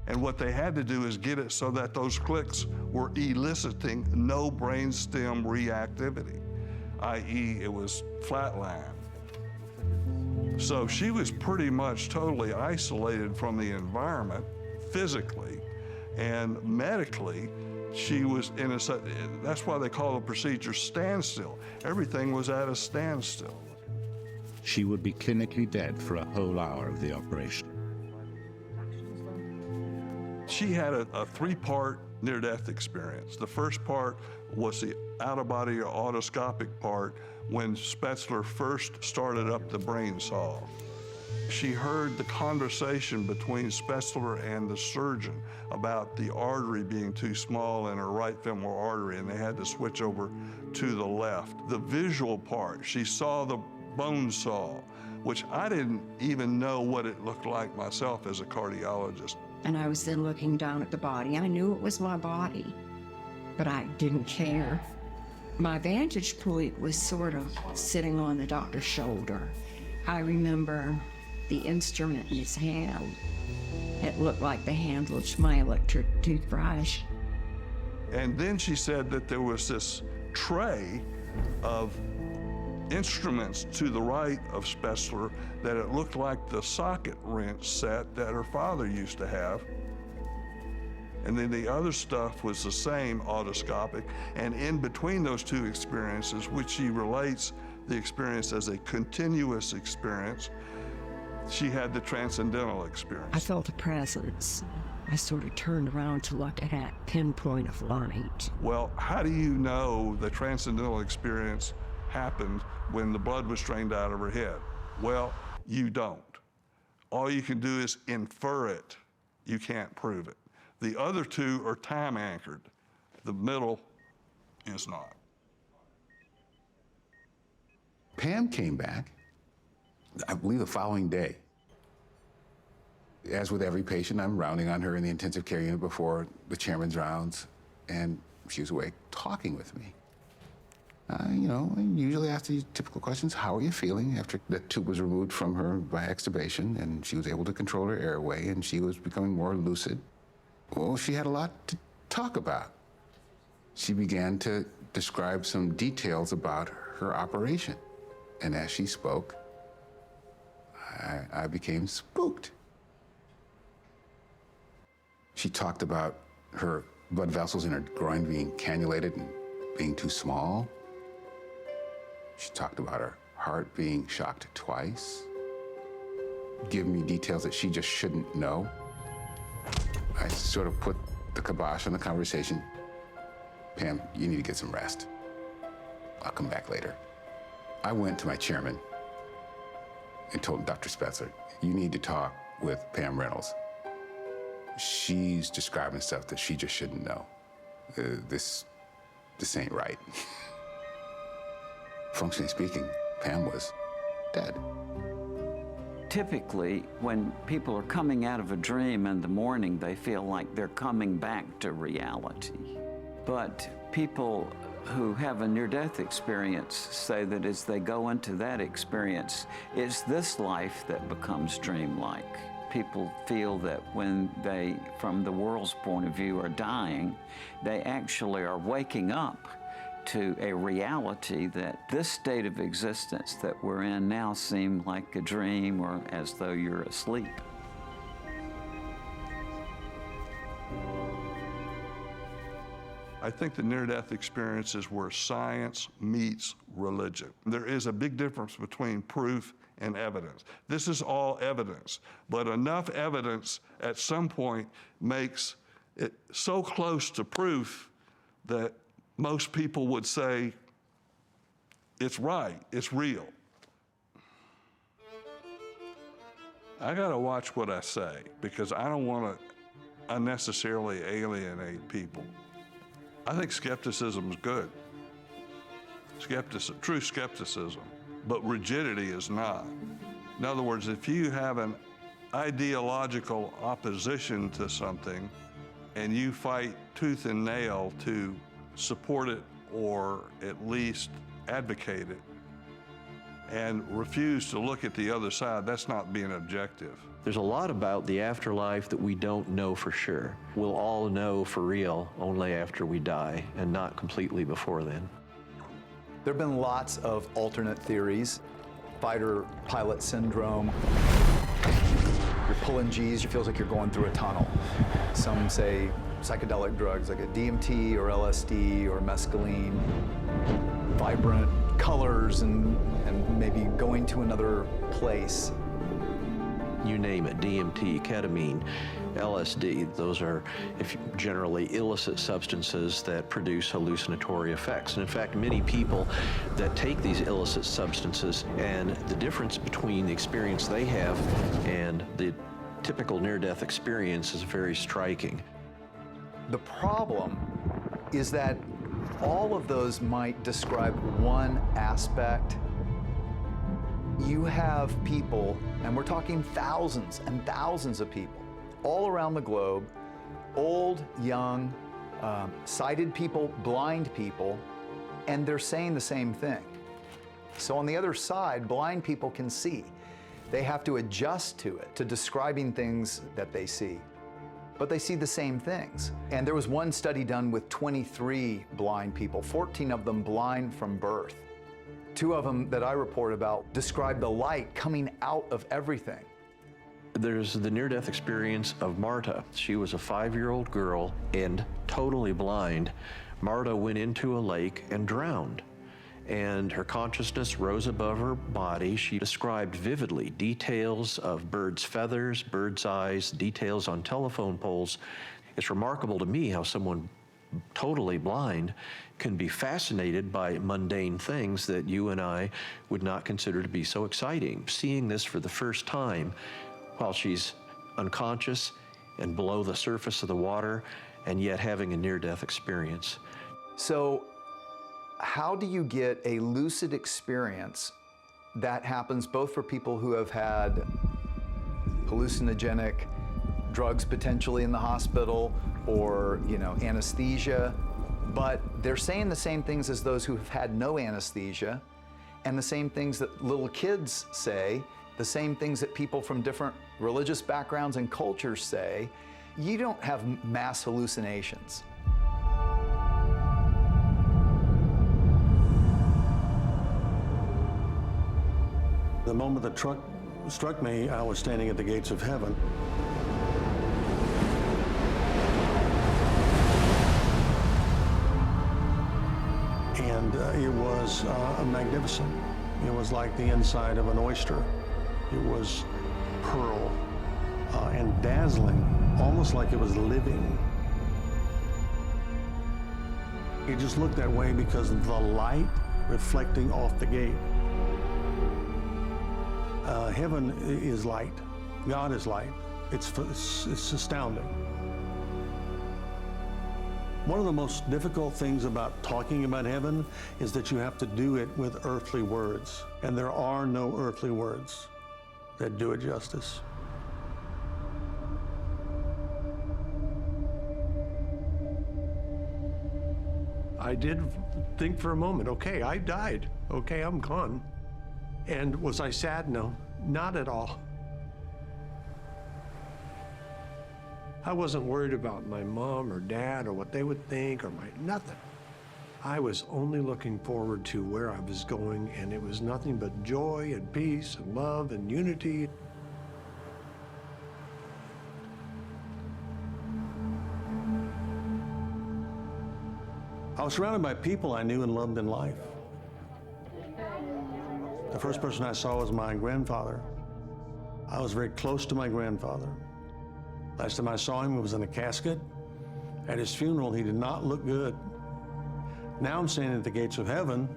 And what they had to do is get it so that those clicks were eliciting no brainstem reactivity, i.e. it was flatline. So she was pretty much totally isolated from the environment physically, and medically she was in a, that's why they call the procedure standstill. Everything was at a standstill. She would be clinically dead for a whole hour of the operation. She had a three-part near-death experience. The first part was the out-of-body or autoscopic part when Spetzler first started up the brain saw. She heard the conversation between Spetzler and the surgeon about the artery being too small in her right femoral artery, and they had to switch over to the left. The visual part, she saw the bone saw, which I didn't even know what it looked like myself as a cardiologist. And I was then looking down at the body. I knew it was my body, but I didn't care. My vantage point was sort of sitting on the doctor's shoulder. I remember the instrument in his hand. It looked like the handle of my electric toothbrush. And then she said that there was this tray of instruments to the right of Spetzler that it looked like the socket wrench set that her father used to have. And then the other stuff was the same autoscopic. And in between those two experiences, which she relates the experience as a continuous experience, she had the transcendental experience. I felt a presence. I sort of turned around to look at that pinpoint of light. Well, how do you know the transcendental experience happened when the blood was drained out of her head? Well, you don't. All you can do is infer it. You can't prove it. The other two are time anchored. The middle is not. Pam came back, I believe the following day. As with every patient, I'm rounding on her in the intensive care unit before the chairman's rounds, and she was awake talking with me. I usually ask these typical questions. How are you feeling after the tube was removed from her by extubation, and she was able to control her airway, and she was becoming more lucid? Well, she had a lot to talk about. She began to describe some details about her operation. And as she spoke, I became spooked. She talked about her blood vessels in her groin being cannulated and being too small. She talked about her heart being shocked twice, giving me details that she just shouldn't know. I sort of put the kibosh on the conversation. Pam, you need to get some rest. I'll come back later. I went to my chairman and told Dr. Spetzler, you need to talk with Pam Reynolds. She's describing stuff that she just shouldn't know. This ain't right. Functionally speaking, Pam was dead. Typically, when people are coming out of a dream in the morning, they feel like they're coming back to reality. But people who have a near-death experience say that as they go into that experience, it's this life that becomes dreamlike. People feel that when they, from the world's point of view, are dying, they actually are waking up to a reality that this state of existence that we're in now seems like a dream or as though you're asleep. I think the near-death experience is where science meets religion. There is a big difference between proof and evidence. This is all evidence, but enough evidence at some point makes it so close to proof that most people would say, it's right, it's real. I gotta watch what I say because I don't wanna unnecessarily alienate people. I think skepticism is good. True skepticism, but rigidity is not. In other words, if you have an ideological opposition to something and you fight tooth and nail to support it or at least advocate it and refuse to look at the other side, that's not being objective. There's a lot about the afterlife that we don't know for sure. We'll all know for real only after we die and not completely before then. There have been lots of alternate theories. Fighter-pilot syndrome. You're pulling G's, it feels like you're going through a tunnel. Some say psychedelic drugs like a DMT or LSD or mescaline. Vibrant colors and maybe going to another place. You name it, DMT, ketamine, LSD, those are generally illicit substances that produce hallucinatory effects. And in fact, many people that take these illicit substances and the difference between the experience they have and the typical near-death experience is very striking. The problem is that all of those might describe one aspect. You have people, and we're talking thousands and thousands of people, all around the globe, old, young, sighted people, blind people, and they're saying the same thing. So on the other side, blind people can see. They have to adjust to it, to describing things that they see. But they see the same things. And there was one study done with 23 blind people, 14 of them blind from birth. 2 of them that I report about describe the light coming out of everything. There's the near-death experience of Marta. She was a 5-year-old girl and totally blind. Marta went into a lake and drowned, and her consciousness rose above her body. She described vividly details of birds' feathers, birds' eyes, details on telephone poles. It's remarkable to me how someone totally blind can be fascinated by mundane things that you and I would not consider to be so exciting. Seeing this for the first time while she's unconscious and below the surface of the water, and yet having a near-death experience. So how do you get a lucid experience that happens both for people who have had hallucinogenic drugs potentially in the hospital or, anesthesia, but they're saying the same things as those who have had no anesthesia, and the same things that little kids say, the same things that people from different religious backgrounds and cultures say. You don't have mass hallucinations. The moment the truck struck me, I was standing at the gates of heaven. And it was magnificent. It was like the inside of an oyster. It was pearl and dazzling, almost like it was living. It just looked that way because of the light reflecting off the gate. Heaven is light. God is light. It's astounding. One of the most difficult things about talking about heaven is that you have to do it with earthly words. And there are no earthly words that do it justice. I did think for a moment, okay, I died. Okay, I'm gone. And was I sad? No, not at all. I wasn't worried about my mom or dad or what they would think or nothing. I was only looking forward to where I was going, and it was nothing but joy and peace and love and unity. I was surrounded by people I knew and loved in life. The first person I saw was my grandfather. I was very close to my grandfather. Last time I saw him, he was in a casket. At his funeral, he did not look good. Now I'm standing at the gates of heaven,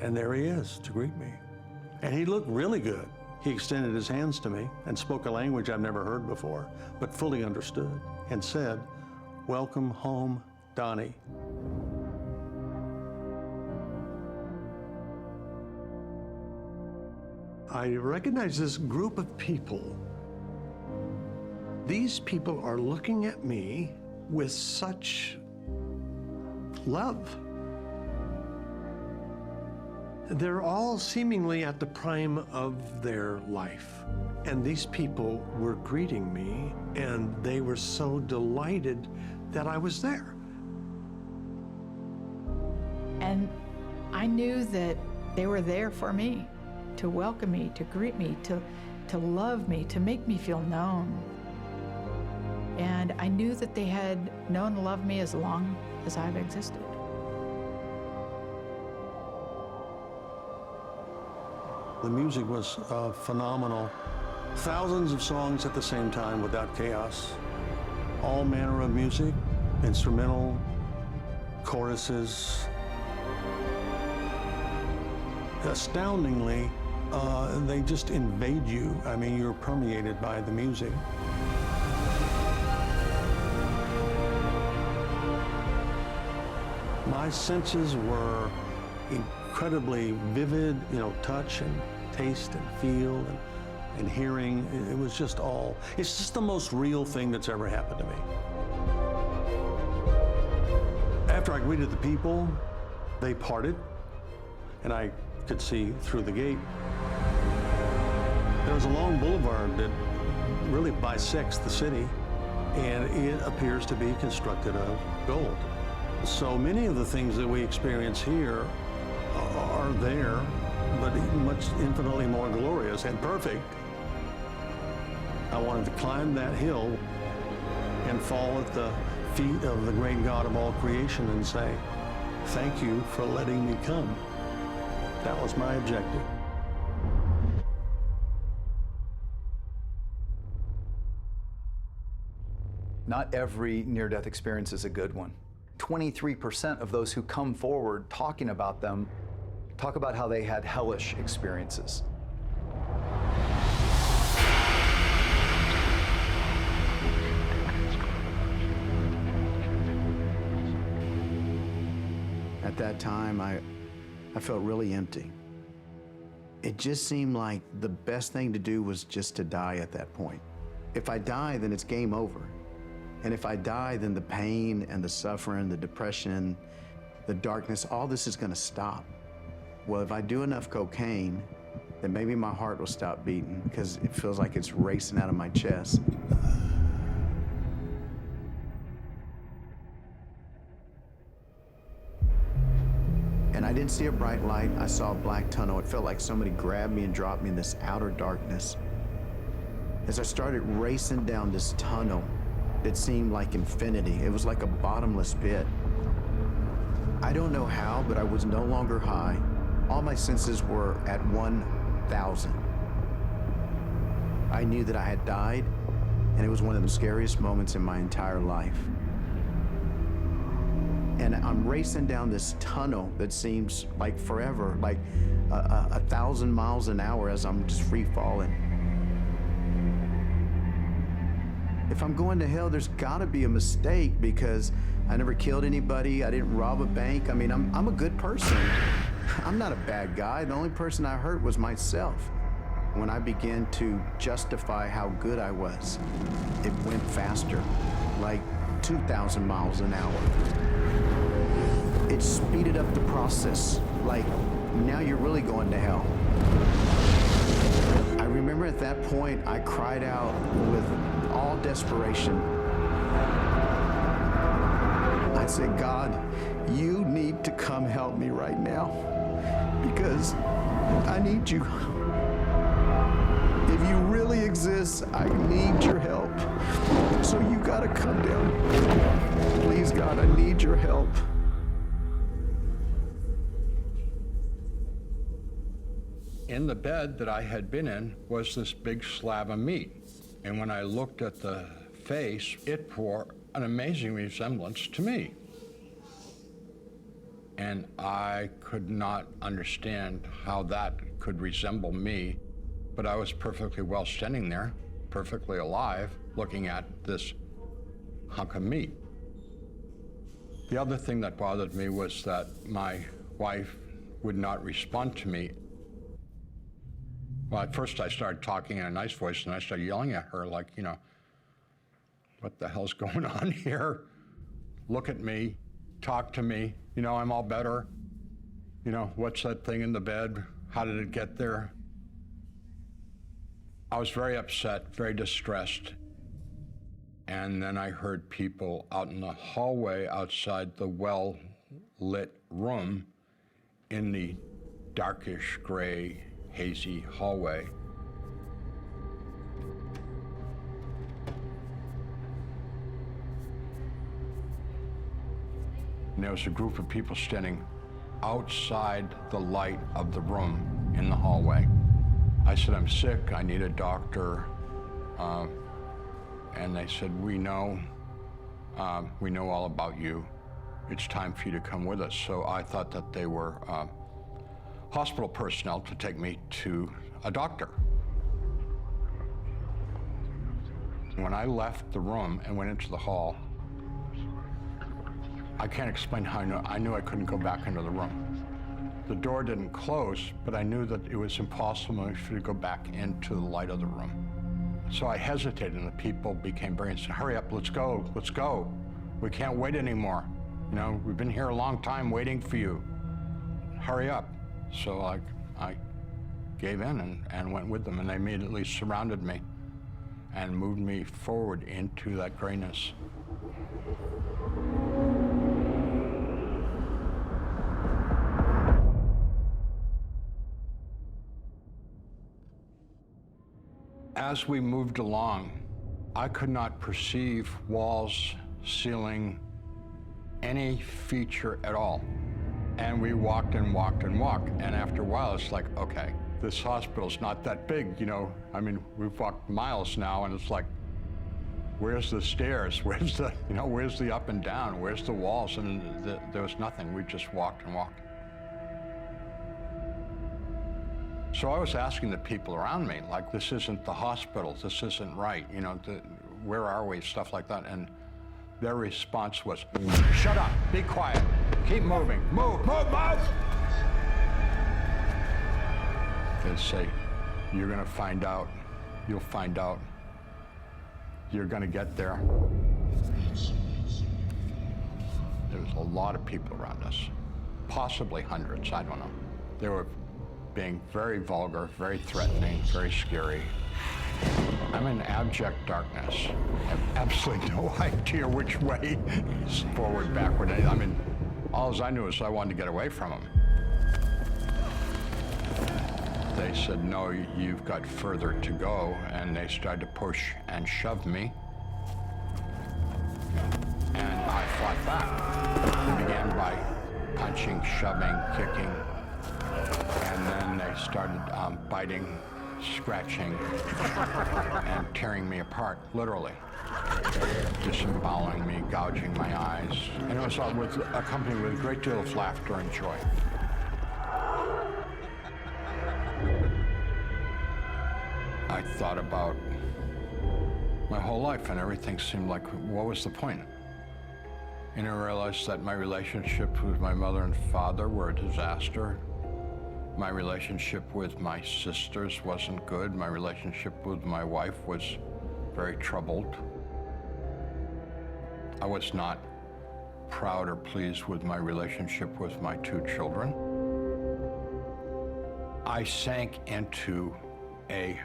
and there he is to greet me. And he looked really good. He extended his hands to me and spoke a language I've never heard before, but fully understood, and said, "Welcome home, Donnie." I recognize this group of people. These people are looking at me with such love. They're all seemingly at the prime of their life. And these people were greeting me, and they were so delighted that I was there. And I knew that they were there for me, to welcome me, to greet me, to love me, to make me feel known. And I knew that they had known and loved me as long as I've existed. The music was phenomenal. Thousands of songs at the same time without chaos. All manner of music, instrumental, choruses. Astoundingly, they just invade you. I mean, you're permeated by the music. My senses were incredibly vivid, touch and taste and feel and hearing. It was just it's just the most real thing that's ever happened to me. After I greeted the people, they parted, and I could see through the gate. There was a long boulevard that really bisects the city, and it appears to be constructed of gold. So many of the things that we experience here are there, but infinitely more glorious and perfect. I wanted to climb that hill and fall at the feet of the great God of all creation and say, "Thank you for letting me come." That was my objective. Not every near-death experience is a good one. 23% of those who come forward talking about them talk about how they had hellish experiences. At that time, I felt really empty. It just seemed like the best thing to do was just to die at that point. If I die, then it's game over. And if I die, then the pain and the suffering, the depression, the darkness, all this is going to stop. Well, if I do enough cocaine, then maybe my heart will stop beating because it feels like it's racing out of my chest. And I didn't see a bright light. I saw a black tunnel. It felt like somebody grabbed me and dropped me in this outer darkness. As I started racing down this tunnel, it seemed like infinity. It was like a bottomless pit. I don't know how, but I was no longer high. All my senses were at 1,000. I knew that I had died, and it was one of the scariest moments in my entire life. And I'm racing down this tunnel that seems like forever, like 1,000 miles an hour as I'm just free falling. If I'm going to hell, there's gotta be a mistake because I never killed anybody, I didn't rob a bank. I mean, I'm a good person. I'm not a bad guy. The only person I hurt was myself. When I began to justify how good I was, it went faster, like 2,000 miles an hour. It speeded up the process, like now you're really going to hell. I remember at that point, I cried out with all desperation. I said, "God, you need to come help me right now because I need you. If you really exist, I need your help. So you gotta come down. Please, God, I need your help." In the bed that I had been in was this big slab of meat. And when I looked at the face, it bore an amazing resemblance to me. And I could not understand how that could resemble me, but I was perfectly well standing there, perfectly alive, looking at this hunk of meat. The other thing that bothered me was that my wife would not respond to me. Well, at first I started talking in a nice voice, and I started yelling at her like, you know, what the hell's going on here? Look at me, talk to me, you know, I'm all better. You know, what's that thing in the bed? How did it get there? I was very upset, very distressed. And then I heard people out in the hallway outside the well-lit room in the darkish gray, hazy hallway. And there was a group of people standing outside the light of the room in the hallway. I said, I'm sick, I need a doctor. And they said, we know all about you. It's time for you to come with us. So I thought that they were hospital personnel to take me to a doctor. When I left the room and went into the hall, I can't explain how I knew I couldn't go back into the room. The door didn't close, but I knew that it was impossible for me to go back into the light of the room. So I hesitated, and the people became very insistent. Hurry up, let's go, let's go. We can't wait anymore. You know, we've been here a long time waiting for you. Hurry up. So I gave in and went with them, and they immediately surrounded me and moved me forward into that grayness. As we moved along, I could not perceive walls, ceiling, any feature at all. And we walked and walked and walked. And after a while, it's like, okay, this hospital's not that big, you know? I mean, we've walked miles now, and it's like, where's the stairs? Where's the, you know, where's the up and down? Where's the walls? And there was nothing. We just walked and walked. So I was asking the people around me, like, this isn't the hospital, this isn't right, you know, where are we, stuff like that. And their response was, shut up, be quiet, keep moving, move, move, move! They'd say, you're gonna find out, you'll find out, you're gonna get there. There was a lot of people around us, possibly hundreds, I don't know. They were being very vulgar, very threatening, very scary. I'm in abject darkness. I have absolutely no idea which way is forward, backward. I mean, all I knew is I wanted to get away from them. They said, no, you've got further to go, and they started to push and shove me. And I fought back. They began by punching, shoving, kicking, and then they started biting, scratching, and tearing me apart, literally. Disemboweling me, gouging my eyes. And it was accompanied with a great deal of laughter and joy. I thought about my whole life, and everything seemed like, what was the point? And I realized that my relationships with my mother and father were a disaster. My relationship with my sisters wasn't good. My relationship with my wife was very troubled. I was not proud or pleased with my relationship with my two children. I sank into a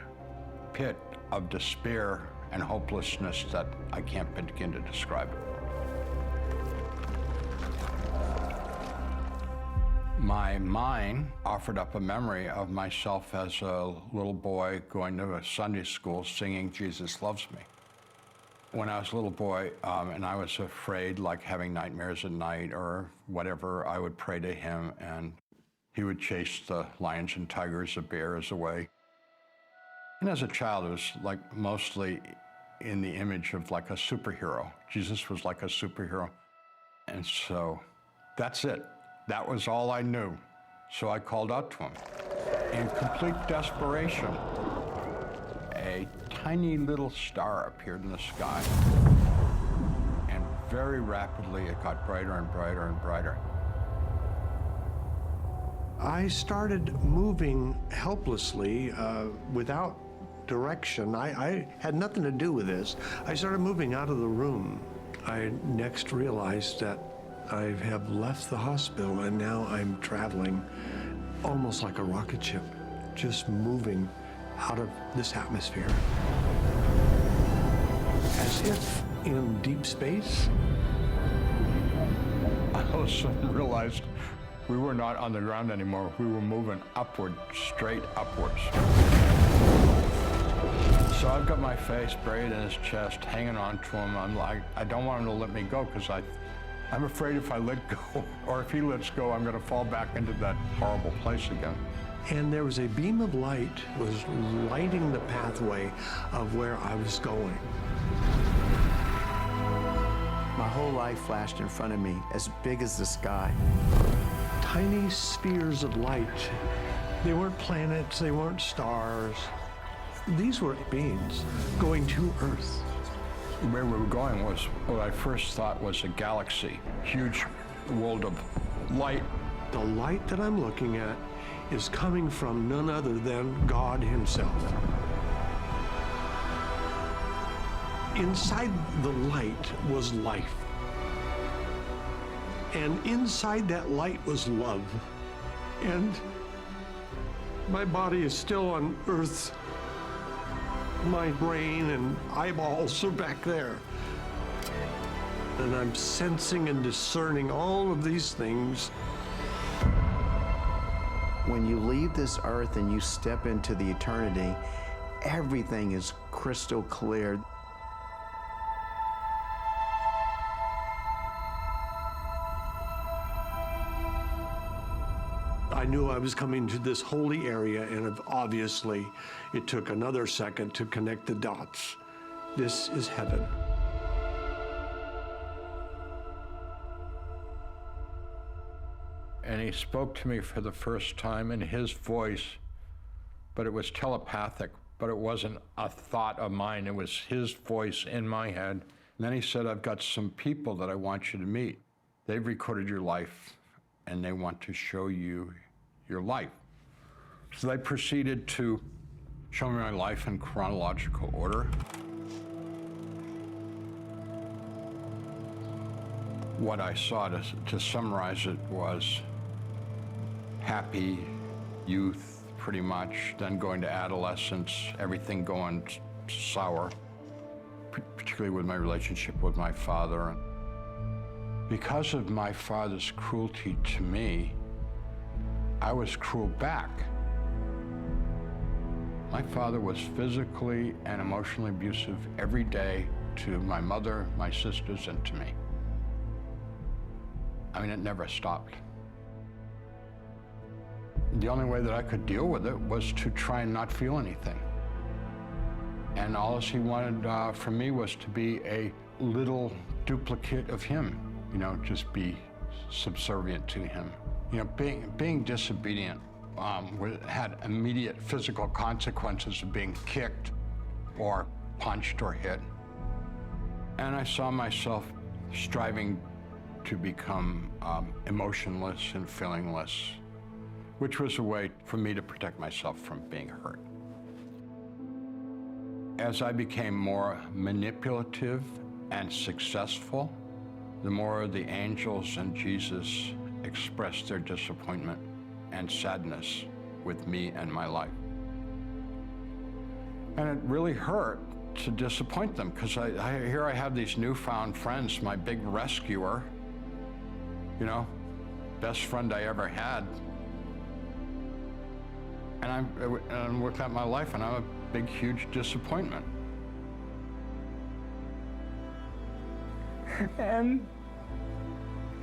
pit of despair and hopelessness that I can't begin to describe. My mind offered up a memory of myself as a little boy going to a Sunday school singing Jesus Loves Me. When I was a little boy and I was afraid, like having nightmares at night or whatever, I would pray to him and he would chase the lions and tigers, the bears away. And as a child, it was like mostly in the image of like a superhero. Jesus was like a superhero. And so that's it. That was all I knew. So I called out to him. In complete desperation, a tiny little star appeared in the sky. And very rapidly, it got brighter and brighter and brighter. I started moving helplessly without direction. I had nothing to do with this. I started moving out of the room. I next realized that I have left the hospital and now I'm traveling almost like a rocket ship, just moving out of this atmosphere. As if in deep space. I all of a sudden realized we were not on the ground anymore. We were moving upward, straight upwards. So I've got my face buried in his chest, hanging on to him. I'm like, I don't want him to let me go because I'm afraid if I let go, or if he lets go, I'm going to fall back into that horrible place again. And there was a beam of light was lighting the pathway of where I was going. My whole life flashed in front of me, as big as the sky. Tiny spheres of light. They weren't planets, they weren't stars. These were beings going to Earth. Where we were going was what I first thought was a galaxy, huge world of light. The light that I'm looking at is coming from none other than God himself. Inside the light was life. And inside that light was love. And my body is still on Earth. My brain and eyeballs are back there. And I'm sensing and discerning all of these things. When you leave this earth and you step into the eternity, everything is crystal clear. I knew I was coming to this holy area, and obviously it took another second to connect the dots. This is heaven. And he spoke to me for the first time in his voice, but it was telepathic, but it wasn't a thought of mine. It was his voice in my head. And then he said, I've got some people that I want you to meet. They've recorded your life, and they want to show you your life. So they proceeded to show me my life in chronological order. What I saw, to summarize it, was happy youth, pretty much, then going to adolescence, everything going sour, particularly with my relationship with my father. Because of my father's cruelty to me, I was cruel back. My father was physically and emotionally abusive every day to my mother, my sisters, and to me. I mean, it never stopped. The only way that I could deal with it was to try and not feel anything. And all he wanted from me was to be a little duplicate of him, you know, just be subservient to him. You know, being disobedient had immediate physical consequences of being kicked or punched or hit. And I saw myself striving to become emotionless and feelingless, which was a way for me to protect myself from being hurt. As I became more manipulative and successful, the more the angels and Jesus expressed their disappointment and sadness with me and my life. And it really hurt to disappoint them, because here I have these newfound friends, my big rescuer, you know, best friend I ever had. And I'm looking at my life and I'm a big, huge disappointment. And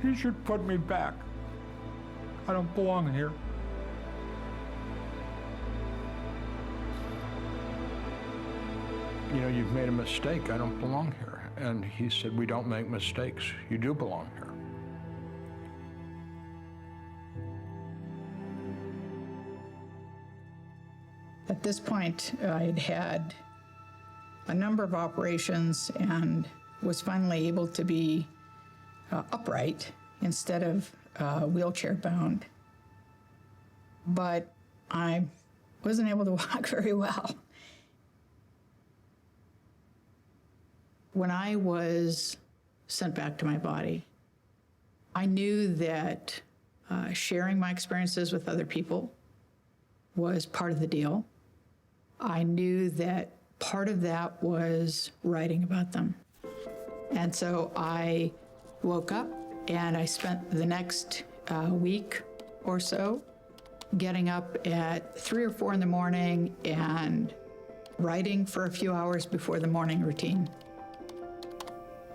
he should put me back. I don't belong here. You know, you've made a mistake. I don't belong here. And he said, we don't make mistakes. You do belong here. At this point, I'd had a number of operations and was finally able to be upright instead of wheelchair bound. but I wasn't able to walk very well. When I was sent back to my body, I knew that sharing my experiences with other people was part of the deal. I knew that part of that was writing about them. And so I woke up and I spent the next week or so getting up at 3 or 4 in the morning and writing for a few hours before the morning routine.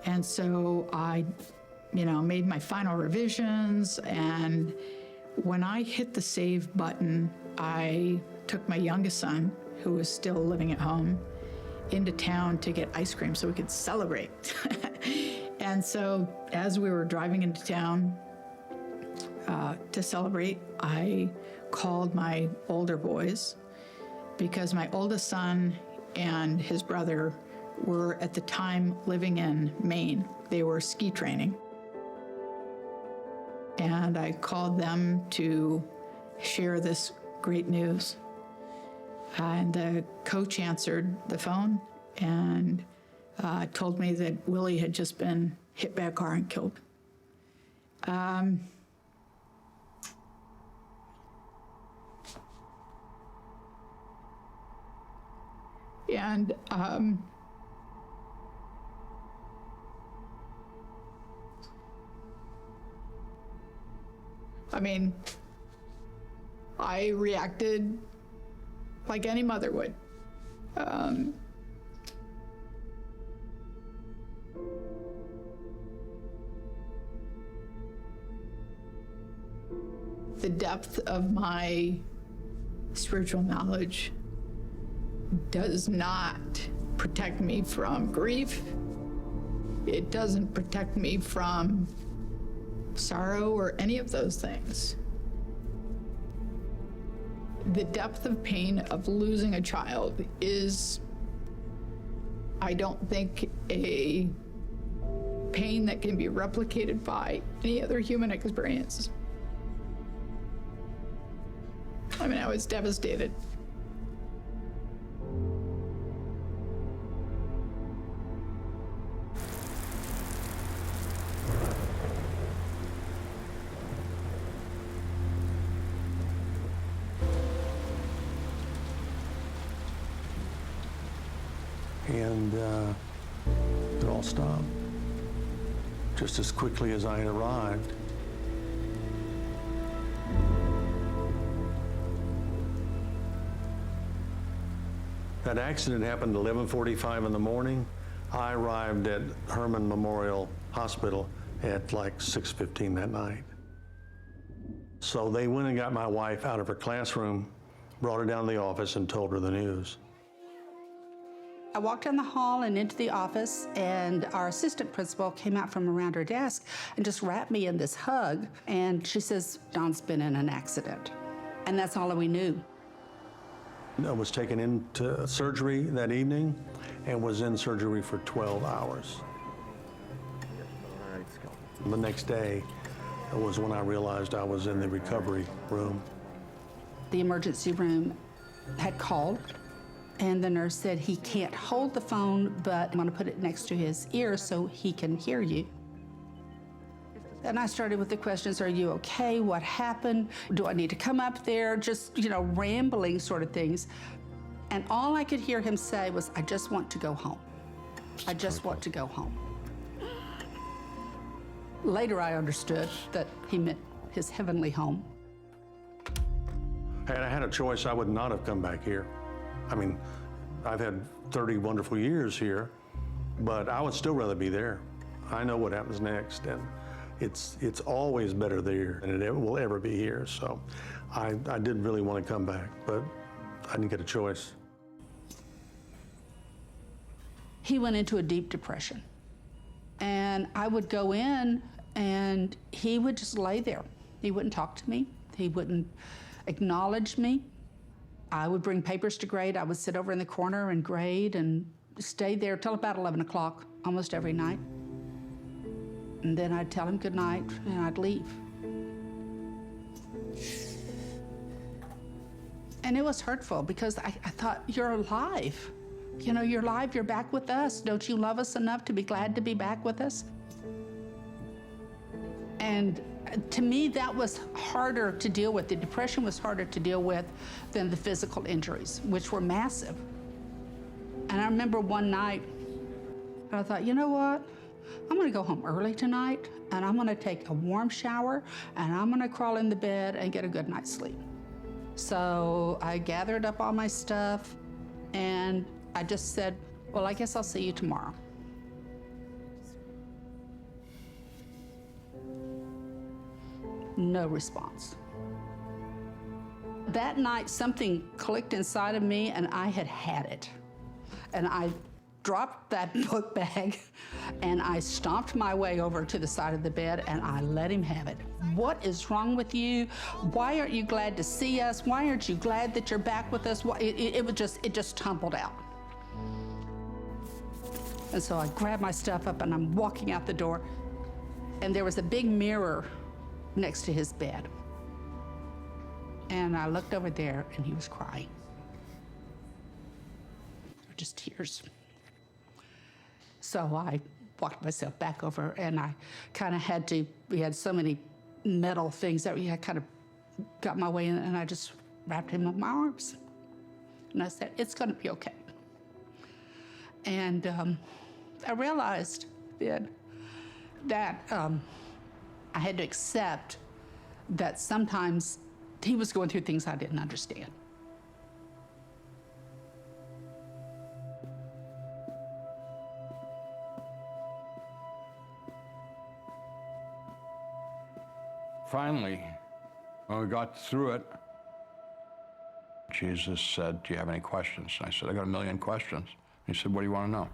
And so I, made my final revisions, and when I hit the save button, I took my youngest son, who was still living at home, into town to get ice cream so we could celebrate. And so as we were driving into town to celebrate, I called my older boys because my oldest son and his brother were at the time living in Maine. They were ski training. And I called them to share this great news. And the coach answered the phone and told me that Willie had just been hit by a car and killed. I reacted like any mother would. The depth of my spiritual knowledge does not protect me from grief. It doesn't protect me from sorrow or any of those things. The depth of pain of losing a child is, I don't think, a pain that can be replicated by any other human experience. I was devastated. And it all stopped just as quickly as I had arrived. That accident happened at 11:45 in the morning. I arrived at Herman Memorial Hospital at like 6:15 that night. So they went and got my wife out of her classroom, brought her down to the office and told her the news. I walked down the hall and into the office, and our assistant principal came out from around her desk and just wrapped me in this hug. And she says, "Don's been in an accident." And that's all we knew. I was taken into surgery that evening and was in surgery for 12 hours. The next day was when I realized I was in the recovery room. The emergency room had called, and the nurse said, "He can't hold the phone, but I'm going to put it next to his ear so he can hear you." And I started with the questions, "Are you okay? What happened? Do I need to come up there?" Just, rambling sort of things. And all I could hear him say was, "I just want to go home. I just want to go home." Later, I understood that he meant his heavenly home. Had I had a choice, I would not have come back here. I've had 30 wonderful years here, but I would still rather be there. I know what happens next, and it's always better there than it will ever be here. So I did really want to come back, but I didn't get a choice. He went into a deep depression. And I would go in, and he would just lay there. He wouldn't talk to me. He wouldn't acknowledge me. I would bring papers to grade. I would sit over in the corner and grade and stay there till about 11 o'clock almost every night. And then I'd tell him good night and I'd leave. And it was hurtful because I thought, you're alive. You know, you're alive, you're back with us. Don't you love us enough to be glad to be back with us? And to me, that was harder to deal with. The depression was harder to deal with than the physical injuries, which were massive. And I remember one night, I thought, you know what? I'm gonna go home early tonight, and I'm gonna take a warm shower, and I'm gonna crawl in the bed and get a good night's sleep. So I gathered up all my stuff, and I just said, well, I guess I'll see you tomorrow. No response. That night, something clicked inside of me, and I had it. And I dropped that book bag, and I stomped my way over to the side of the bed, and I let him have it. What is wrong with you? Why aren't you glad to see us? Why aren't you glad that you're back with us? It just tumbled out. And so I grabbed my stuff up, and I'm walking out the door, and there was a big mirror next to his bed. And I looked over there, and he was crying. Just tears. So I walked myself back over, and I kind of had to, we had so many metal things that I kind of got my way in, and I just wrapped him in my arms. And I said, it's gonna be okay. And I realized then that I had to accept that sometimes he was going through things I didn't understand. Finally, when we got through it, Jesus said, do you have any questions? And I said, I got a million questions. He said, what do you want to know?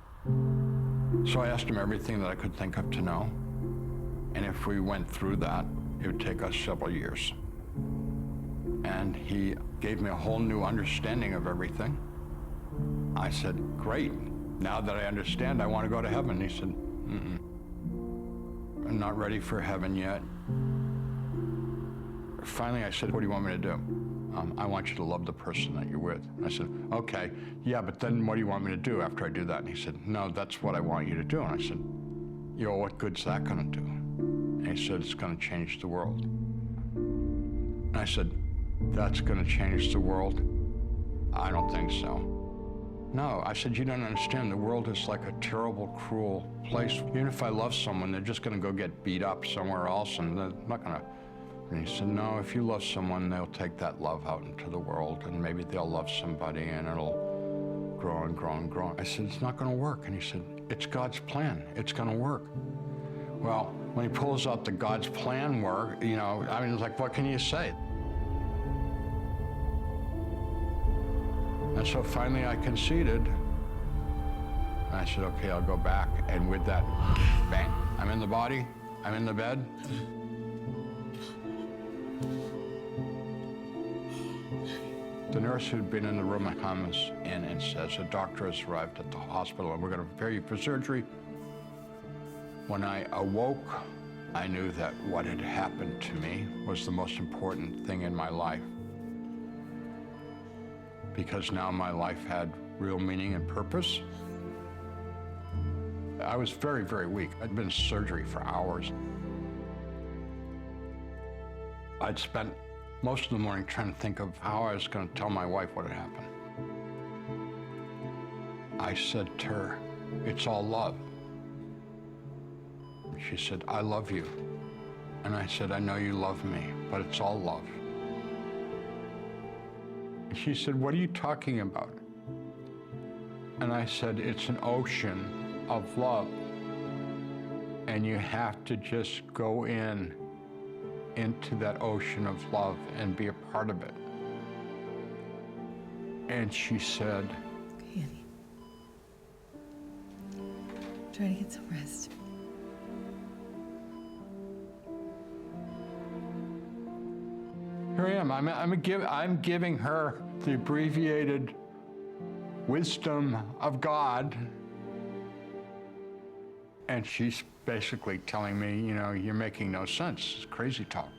So I asked him everything that I could think of to know. And if we went through that, it would take us several years. And he gave me a whole new understanding of everything. I said, great. Now that I understand, I want to go to heaven. He said, I'm not ready for heaven yet. Finally, I said, what do you want me to do? I want you to love the person that you're with. And I said, okay, yeah, but then what do you want me to do after I do that? And he said, no, that's what I want you to do. And I said, what good's that gonna do? And he said, it's gonna change the world. And I said, that's gonna change the world? I don't think so. No, I said, you don't understand. The world is like a terrible, cruel place. Even if I love someone, they're just gonna go get beat up somewhere else, and they're not gonna. And he said, no, if you love someone, they'll take that love out into the world, and maybe they'll love somebody, and it'll grow and grow and grow. I said, it's not gonna work. And he said, it's God's plan. It's gonna work. Well, when he pulls out the God's plan work, I mean, it's like, what can you say? And so finally I conceded. And I said, okay, I'll go back. And with that, bang, I'm in the body, I'm in the bed. The nurse who'd been in the room comes in and says, a doctor has arrived at the hospital and we're gonna prepare you for surgery. When I awoke, I knew that what had happened to me was the most important thing in my life. Because now my life had real meaning and purpose. I was very, very weak. I'd been in surgery for hours. I'd spent most of the morning trying to think of how I was going to tell my wife what had happened. I said to her, it's all love. She said, I love you. And I said, I know you love me, but it's all love. And she said, what are you talking about? And I said, it's an ocean of love. And you have to just go into that ocean of love and be a part of it. And she said, okay, Annie. Try to get some rest. Here I am. I'm giving her the abbreviated wisdom of God. And she's basically telling me, you're making no sense. It's crazy talk.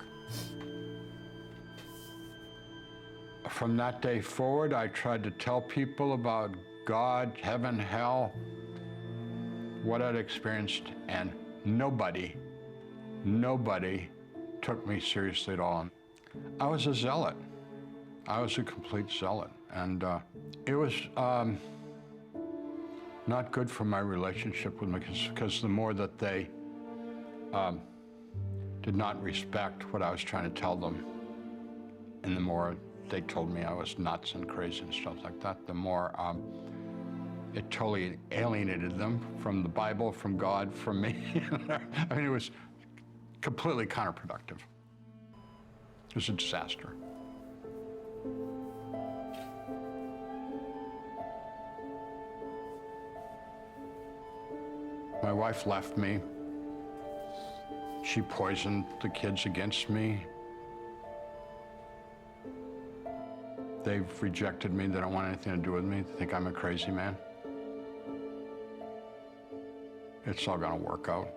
From that day forward, I tried to tell people about God, heaven, hell, what I'd experienced, and nobody took me seriously at all. I was a zealot. I was a complete zealot, and it was not good for my relationship with them, because the more that they did not respect what I was trying to tell them, and the more they told me I was nuts and crazy and stuff like that, the more it totally alienated them from the Bible, from God, from me. I mean, it was completely counterproductive. It was a disaster. My wife left me. She poisoned the kids against me. They've rejected me. They don't want anything to do with me. They think I'm a crazy man. It's all gonna work out.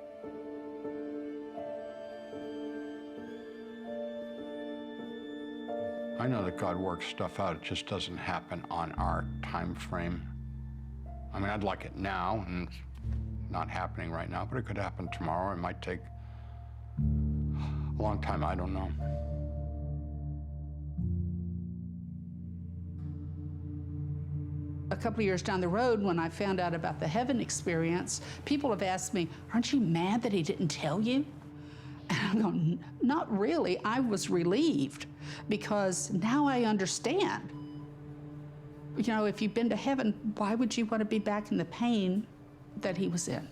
I know that God works stuff out. It just doesn't happen on our time frame. I mean, I'd like it now, and it's not happening right now, but it could happen tomorrow. It might take a long time. I don't know. A couple of years down the road, when I found out about the heaven experience, people have asked me, aren't you mad that he didn't tell you? And I'm going, not really. I was relieved, because now I understand. You know, if you've been to heaven, why would you want to be back in the pain that he was in?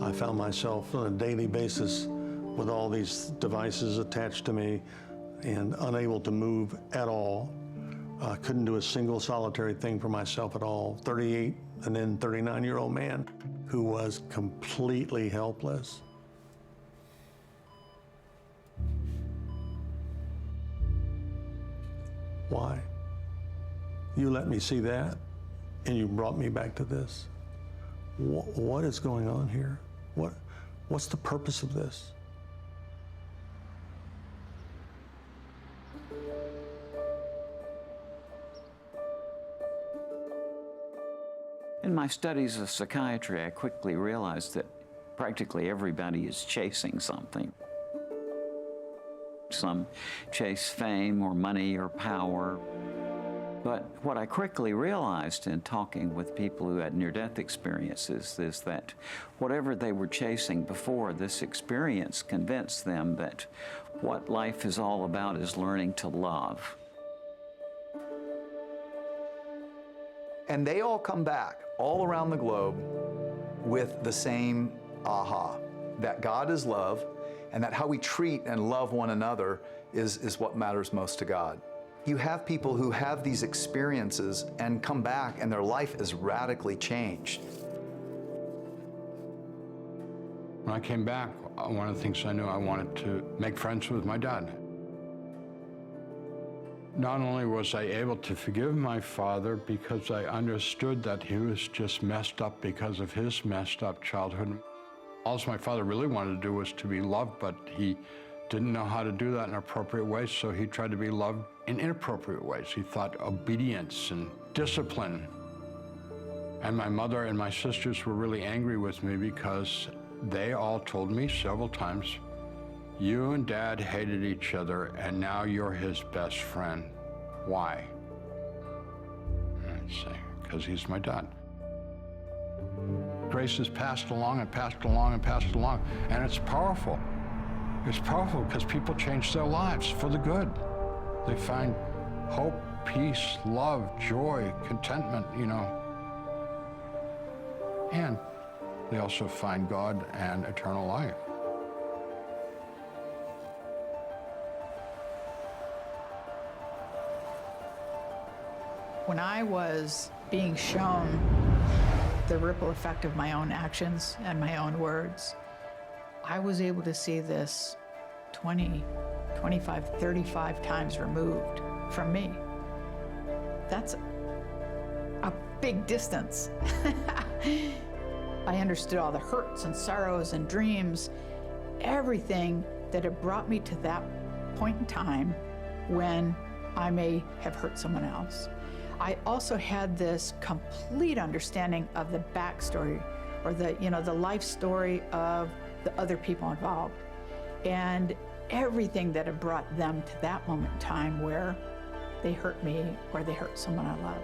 I found myself on a daily basis with all these devices attached to me and unable to move at all. Couldn't do a single solitary thing for myself at all. 38 and then 39-year-old man who was completely helpless. Why? You let me see that, and you brought me back to this. What is going on here? What's the purpose of this? In my studies of psychiatry, I quickly realized that practically everybody is chasing something. Some chase fame or money or power. But what I quickly realized in talking with people who had near-death experiences is that whatever they were chasing before, this experience convinced them that what life is all about is learning to love. And they all come back all around the globe with the same aha, that God is love, and that how we treat and love one another is what matters most to God. You have people who have these experiences and come back and their life is radically changed. When I came back, one of the things I knew, I wanted to make friends with my dad. Not only was I able to forgive my father because I understood that he was just messed up because of his messed up childhood. All my father really wanted to do was to be loved, but he didn't know how to do that in appropriate ways, so he tried to be loved in inappropriate ways. He thought obedience and discipline. And my mother and my sisters were really angry with me because they all told me several times, you and Dad hated each other, and now you're his best friend. Why? I'd say, because he's my dad. Grace is passed along and passed along and passed along, and it's powerful. It's powerful because people change their lives for the good. They find hope, peace, love, joy, contentment, you know. And they also find God and eternal life. When I was being shown the ripple effect of my own actions and my own words, I was able to see this 20, 25, 35 times removed from me. That's a big distance. I understood all the hurts and sorrows and dreams, everything that had brought me to that point in time when I may have hurt someone else. I also had this complete understanding of the backstory or the life story of the other people involved and everything that had brought them to that moment in time where they hurt me or they hurt someone I love.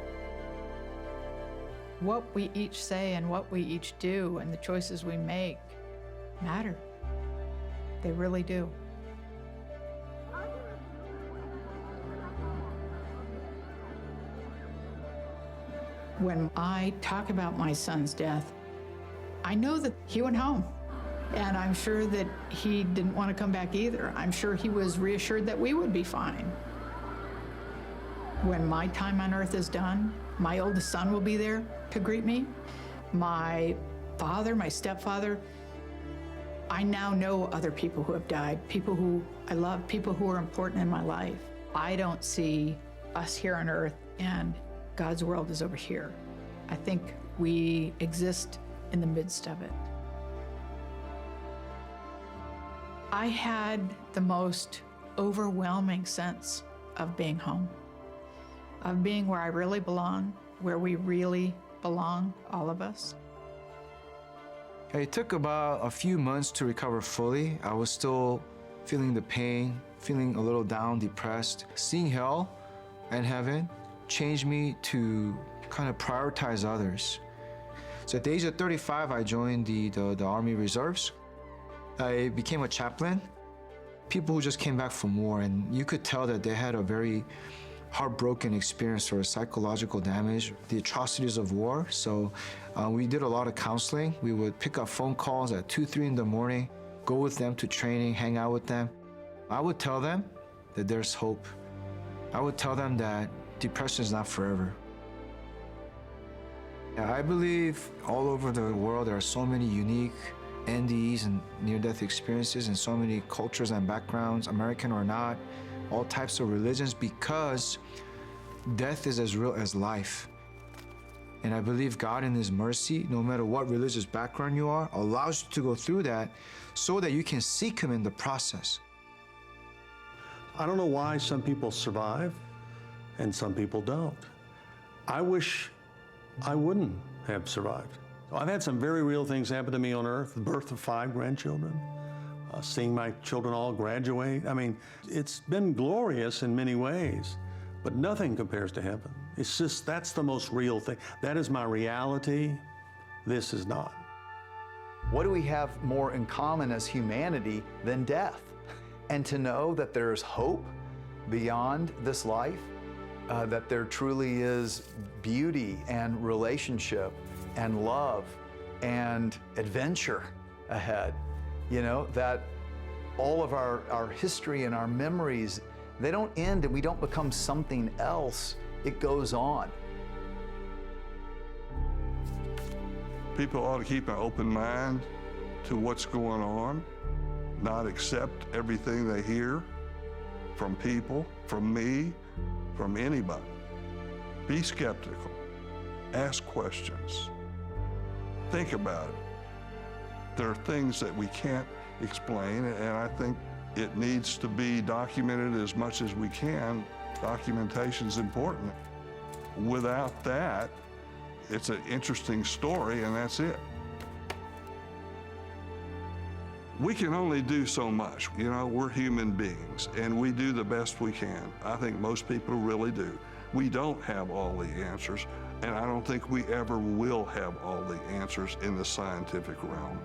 What we each say and what we each do and the choices we make matter. They really do. When I talk about my son's death, I know that he went home. And I'm sure that he didn't want to come back either. I'm sure he was reassured that we would be fine. When my time on earth is done, my oldest son will be there to greet me. My father, my stepfather. I now know other people who have died, people who I love, people who are important in my life. I don't see us here on earth and God's world is over here. I think we exist in the midst of it. I had the most overwhelming sense of being home, of being where I really belong, where we really belong, all of us. It took about a few months to recover fully. I was still feeling the pain, feeling a little down, depressed. Seeing hell and heaven changed me to kind of prioritize others. So at the age of 35, I joined the Army Reserves. I became a chaplain. People who just came back from war, and you could tell that they had a very heartbroken experience or psychological damage, the atrocities of war. So we did a lot of counseling. We would pick up phone calls at 2, 3 in the morning, go with them to training, hang out with them. I would tell them that there's hope. I would tell them that depression is not forever. I believe all over the world there are so many unique NDEs and near-death experiences in so many cultures and backgrounds, American or not, all types of religions, because death is as real as life. And I believe God in His mercy, no matter what religious background you are, allows you to go through that so that you can seek Him in the process. I don't know why some people survive and some people don't. I wish I wouldn't have survived. I've had some very real things happen to me on earth, the birth of 5 grandchildren, seeing my children all graduate. I mean, it's been glorious in many ways, but nothing compares to heaven. It's just, that's the most real thing. That is my reality. This is not. What do we have more in common as humanity than death? And to know that there's hope beyond this life, that there truly is beauty and relationship and love and adventure ahead. You know, that all of our history and our memories, they don't end and we don't become something else. It goes on. People ought to keep an open mind to what's going on, not accept everything they hear from people, from me, from anybody. Be skeptical. Ask questions. Think about it. There are things that we can't explain, and I think it needs to be documented as much as we can. Documentation is important. Without that, it's an interesting story, and that's it. We can only do so much. You know, we're human beings, and we do the best we can. I think most people really do. We don't have all the answers, and I don't think we ever will have all the answers in the scientific realm.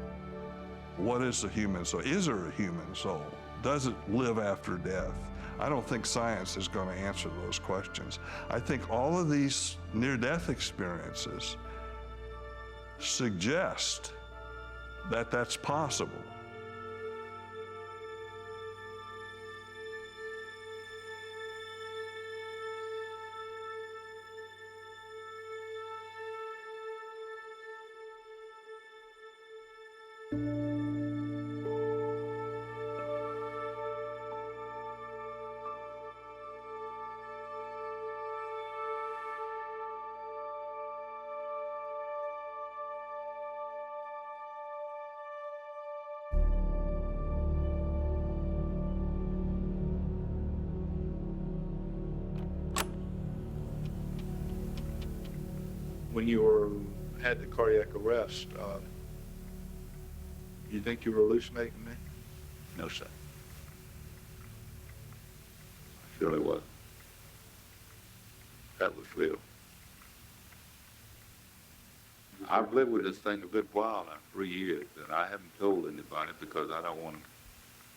What is the human soul? Is there a human soul? Does it live after death? I don't think science is going to answer those questions. I think all of these near-death experiences suggest that that's possible. when you had the cardiac arrest, you think you were hallucinating me? No, sir. I surely was. That was real. I've lived with this thing a good while now, 3 years, and I haven't told anybody because I don't want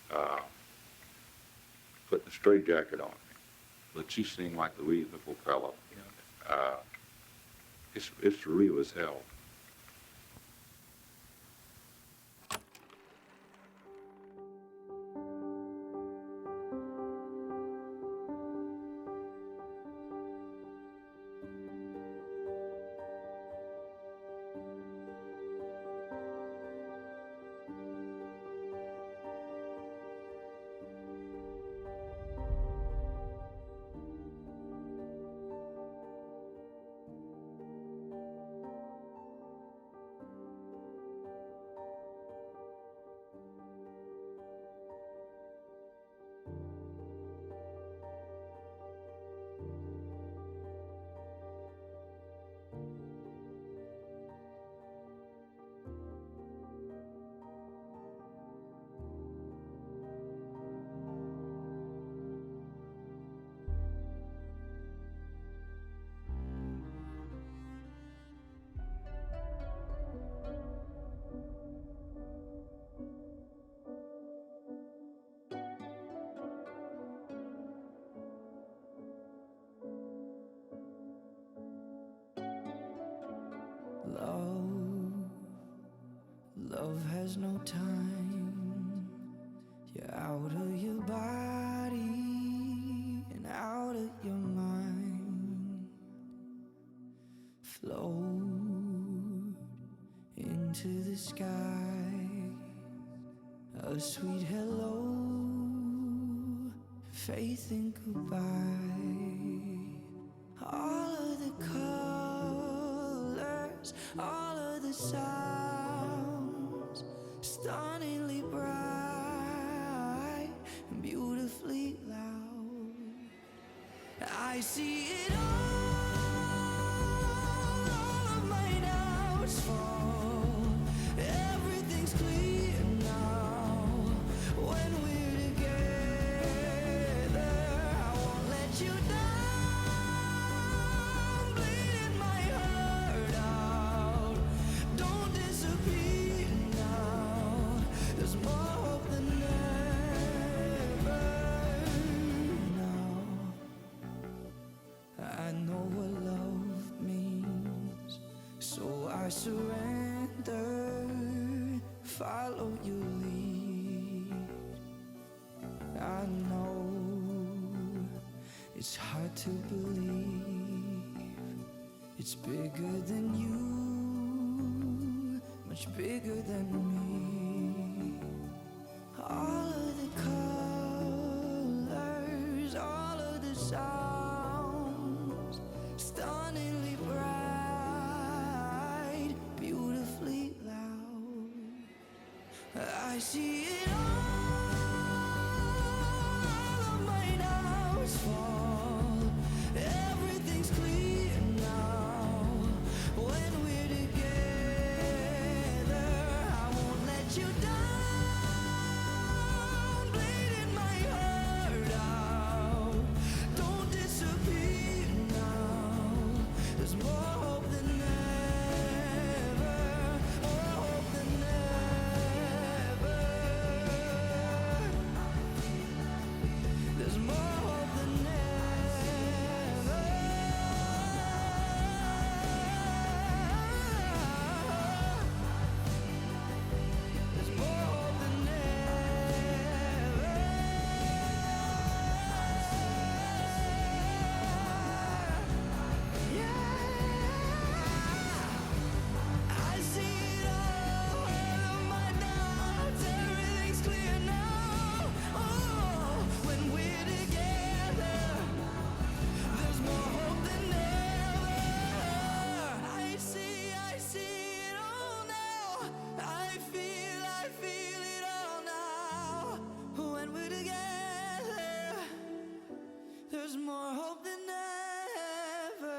to put the straitjacket on me. But you seem like a reasonable fellow. It's real as hell. Love has no time. You're out of your body and out of your mind. Float into the sky. A sweet hello, faith in goodbye. All of the colors, all of the sounds, stunningly bright and beautifully loud. I see it all of my doubts fall. Everything's clear now. When we're together, I won't let you down. Bleeding my heart out. Don't disappear now. There's more hope than ever now. I know what love means, so I surrender, follow your lead. I know it's hard to believe, it's bigger than you, much bigger than me. All of the colors, all of the sounds, stunningly bright, beautifully loud. I see it all of my doubts fall. Everything's clear now. When we're together, I won't let you down. Bleeding my heart out. Don't disappear now. There's more hope than ever. More hope than ever. There's more hope than ever. There's more hope than ever. I see it all of my doubts. Everything's clear now. Oh, when we're together, there's more hope than ever. I see it all now. I feel it all now. When we're together, there's more hope than ever.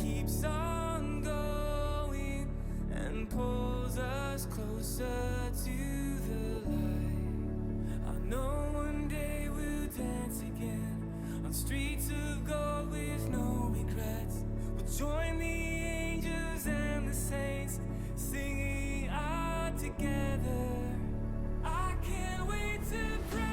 keeps on going and pulls us closer to the light. I know one day we'll dance again on streets of gold with no regrets. We'll join the angels and the saints singing out together. I can't wait to pray.